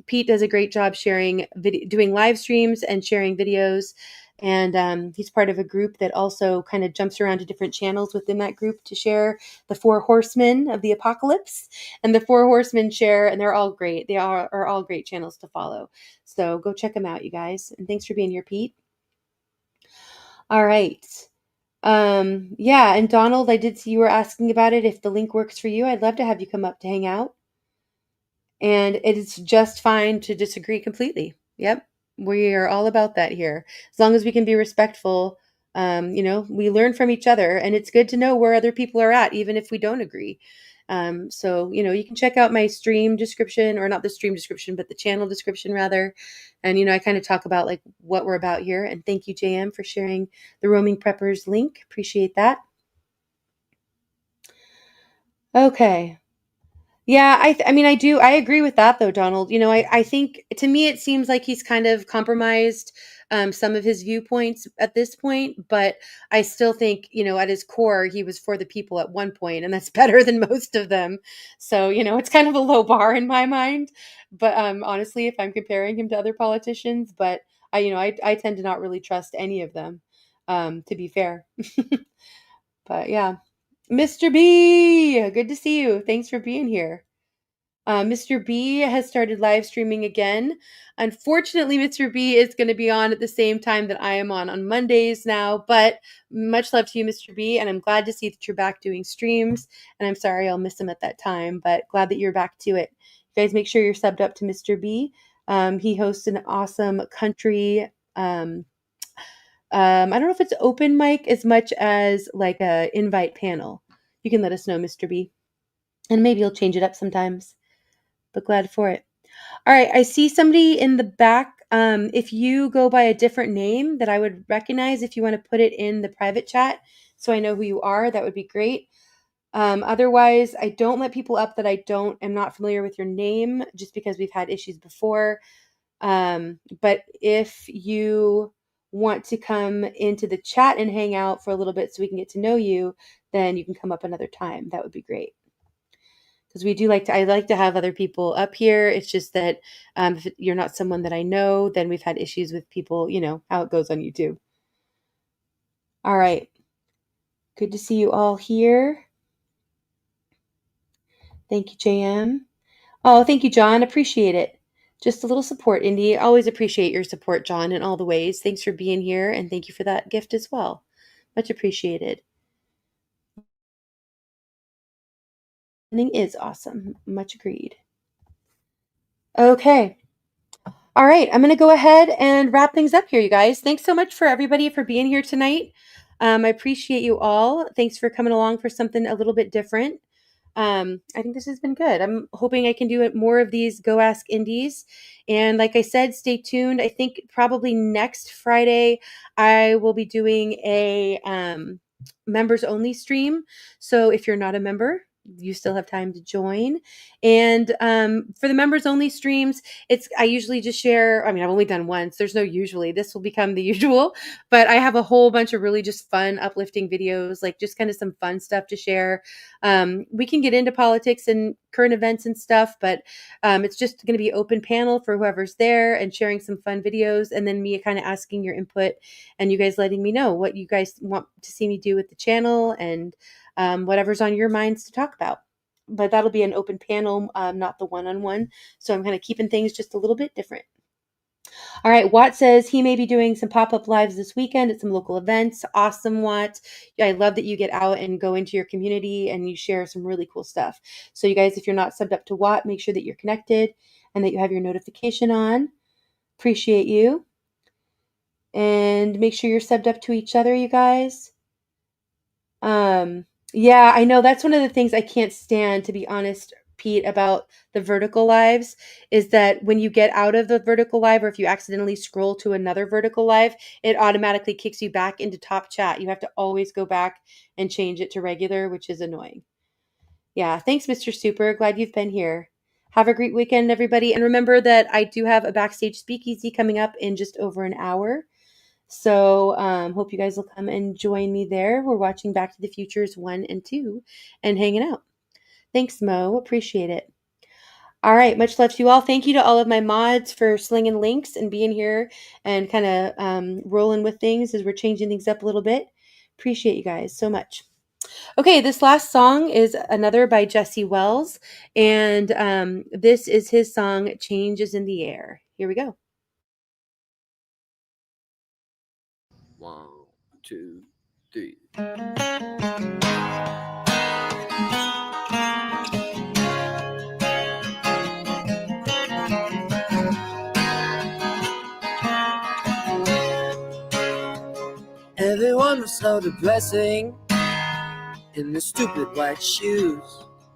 Pete does a great job sharing doing live streams and sharing videos And he's part of a group that also kind of jumps around to different channels within that group to share the 4 horsemen of the apocalypse. And the 4 horsemen share, and they're all great. They are all great channels to follow. So go check them out, you guys. And thanks for being here, Pete. All right. Yeah, and Donald, I did see you were asking about it. If the link works for you, I'd love to have you come up to hang out. And it is just fine to disagree completely. Yep. We are all about that here. As long as we can be respectful, we learn from each other, and it's good to know where other people are at, even if we don't agree. So, you can check out my stream description, or not the stream description, but the channel description rather. And, I kind of talk about like what we're about here. And thank you, JM, for sharing the Roaming Preppers link. Appreciate that. Okay. Yeah, I agree with that though, Donald. I think to me it seems like he's kind of compromised some of his viewpoints at this point, but I still think, at his core, he was for the people at one point, and that's better than most of them. So, it's kind of a low bar in my mind. But honestly, if I'm comparing him to other politicians, but I tend to not really trust any of them, to be fair. But yeah. Mr. B, good to see you. Thanks for being here. Mr. B has started live streaming again. Unfortunately, Mr. B is going to be on at the same time that I am on Mondays now, but much love to you, Mr. B, and I'm glad to see that you're back doing streams, and I'm sorry I'll miss him at that time, but glad that you're back to it. You guys make sure you're subbed up to Mr. B. He hosts an awesome country I don't know if it's open mic as much as like a invite panel. You can let us know, Mr. B. And maybe you'll change it up sometimes. But glad for it. All right, I see somebody in the back. If you go by a different name that I would recognize, if you want to put it in the private chat so I know who you are, that would be great. Otherwise, I don't let people up that am not familiar with your name, just because we've had issues before. But if you want to come into the chat and hang out for a little bit so we can get to know you, then you can come up another time. That would be great. Because I like to have other people up here. It's just that if you're not someone that I know, then we've had issues with people, how it goes on YouTube. All right. Good to see you all here. Thank you, JM. Oh, thank you, John. Appreciate it. Just a little support, Indy. Always appreciate your support, John, in all the ways. Thanks for being here, and thank you for that gift as well. Much appreciated. Is awesome. Much agreed. Okay. All right. I'm going to go ahead and wrap things up here, you guys. Thanks so much for everybody for being here tonight. I appreciate you all. Thanks for coming along for something a little bit different. I think this has been good. I'm hoping I can do more of these Go Ask Indies. And like I said, stay tuned. I think probably next Friday, I will be doing a members only stream. So if you're not a member, you still have time to join. And for the members only streams, I usually just share. I've only done once. There's no usually. This will become the usual. But I have a whole bunch of really just fun, uplifting videos, like just kind of some fun stuff to share. We can get into politics and current events and stuff, but it's just going to be open panel for whoever's there and sharing some fun videos, and then me kind of asking your input and you guys letting me know what you guys want to see me do with the channel and whatever's on your minds to talk about. But that'll be an open panel, not the one-on-one. So I'm kind of keeping things just a little bit different. All right, Watt says he may be doing some pop-up lives this weekend at some local events. Awesome, Watt. I love that you get out and go into your community and you share some really cool stuff. So you guys, if you're not subbed up to Watt, make sure that you're connected and that you have your notification on. Appreciate you. And make sure you're subbed up to each other, you guys. Yeah, I know that's one of the things I can't stand, to be honest, Pete, about the vertical lives, is that when you get out of the vertical live, or if you accidentally scroll to another vertical live, it automatically kicks you back into top chat. You have to always go back and change it to regular, which is annoying. Yeah, thanks, Mr. Super. Glad you've been here. Have a great weekend, everybody. And remember that I do have a backstage speakeasy coming up in just over an hour. So hope you guys will come and join me there. We're watching Back to the Futures 1 and 2 and hanging out. Thanks, Mo. Appreciate it. All right, much love to you all. Thank you to all of my mods for slinging links and being here and kind of rolling with things as we're changing things up a little bit. Appreciate you guys so much. Okay, this last song is another by Jesse Wells, and this is his song, Changes in the Air. Here we go. 1, 2, 3. Everyone was so depressing in the stupid white shoes.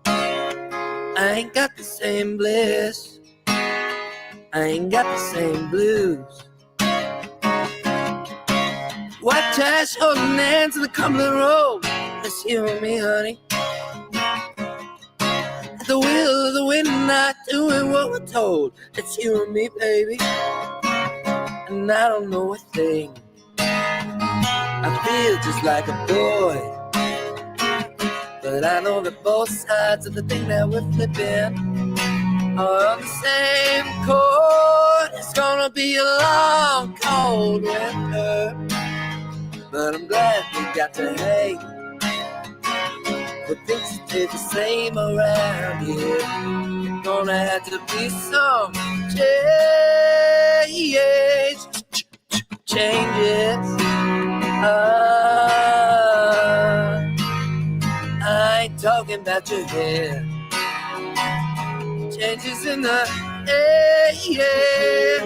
I ain't got the same bliss, I ain't got the same blues. White trash holding hands in the Cumberland Road. That's you and me, honey. At the wheel of the wind, not doing what we're told. It's you and me, baby. And I don't know a thing. I feel just like a boy, but I know that both sides of the thing that we're flipping are on the same chord. It's gonna be a long, cold winter, but I'm glad we got to hang. But things stay the same around here. It's gonna have to be some changes. I ain't talking about your hair. Changes in the air, yeah.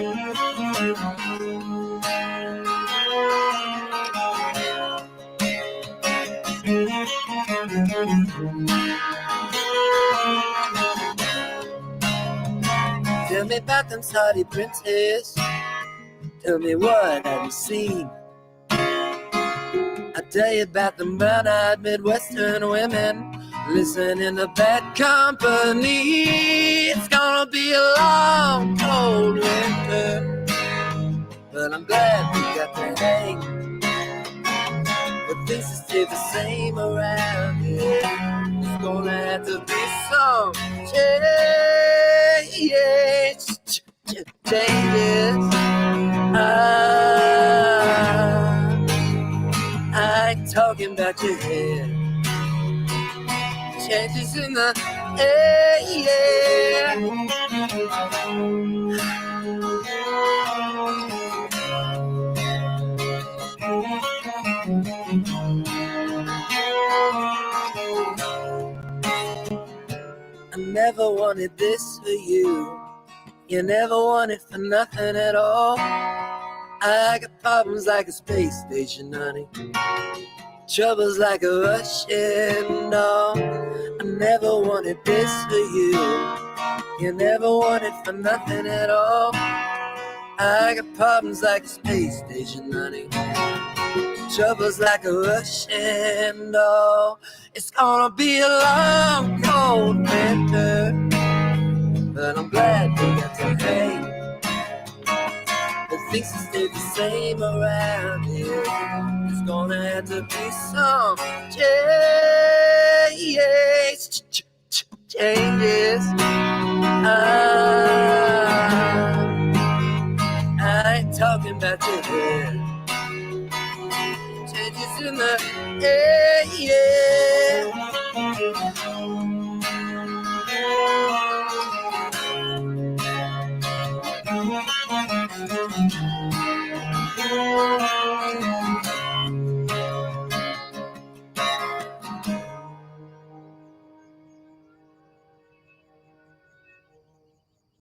Tell me about them Saudi princes. Tell me what have you seen? I tell you about them brown-eyed Midwestern women listening to bad company. It's gonna be a long, cold winter, but I'm glad we got to hang. But things stay the same around here. It's gonna have to be some changes. I ain't talking about your hair. Changes in the air, yeah. I never wanted this for you. You never wanted for nothing at all. I got problems like a space station, honey. Troubles like a Russian doll. I never wanted this for you. You never wanted for nothing at all. I got problems like a space station, honey. Troubles like a Russian doll. It's gonna be a long, cold winter, but I'm glad we got to hang. The things that stay the same around here. It's gonna have to be some changes.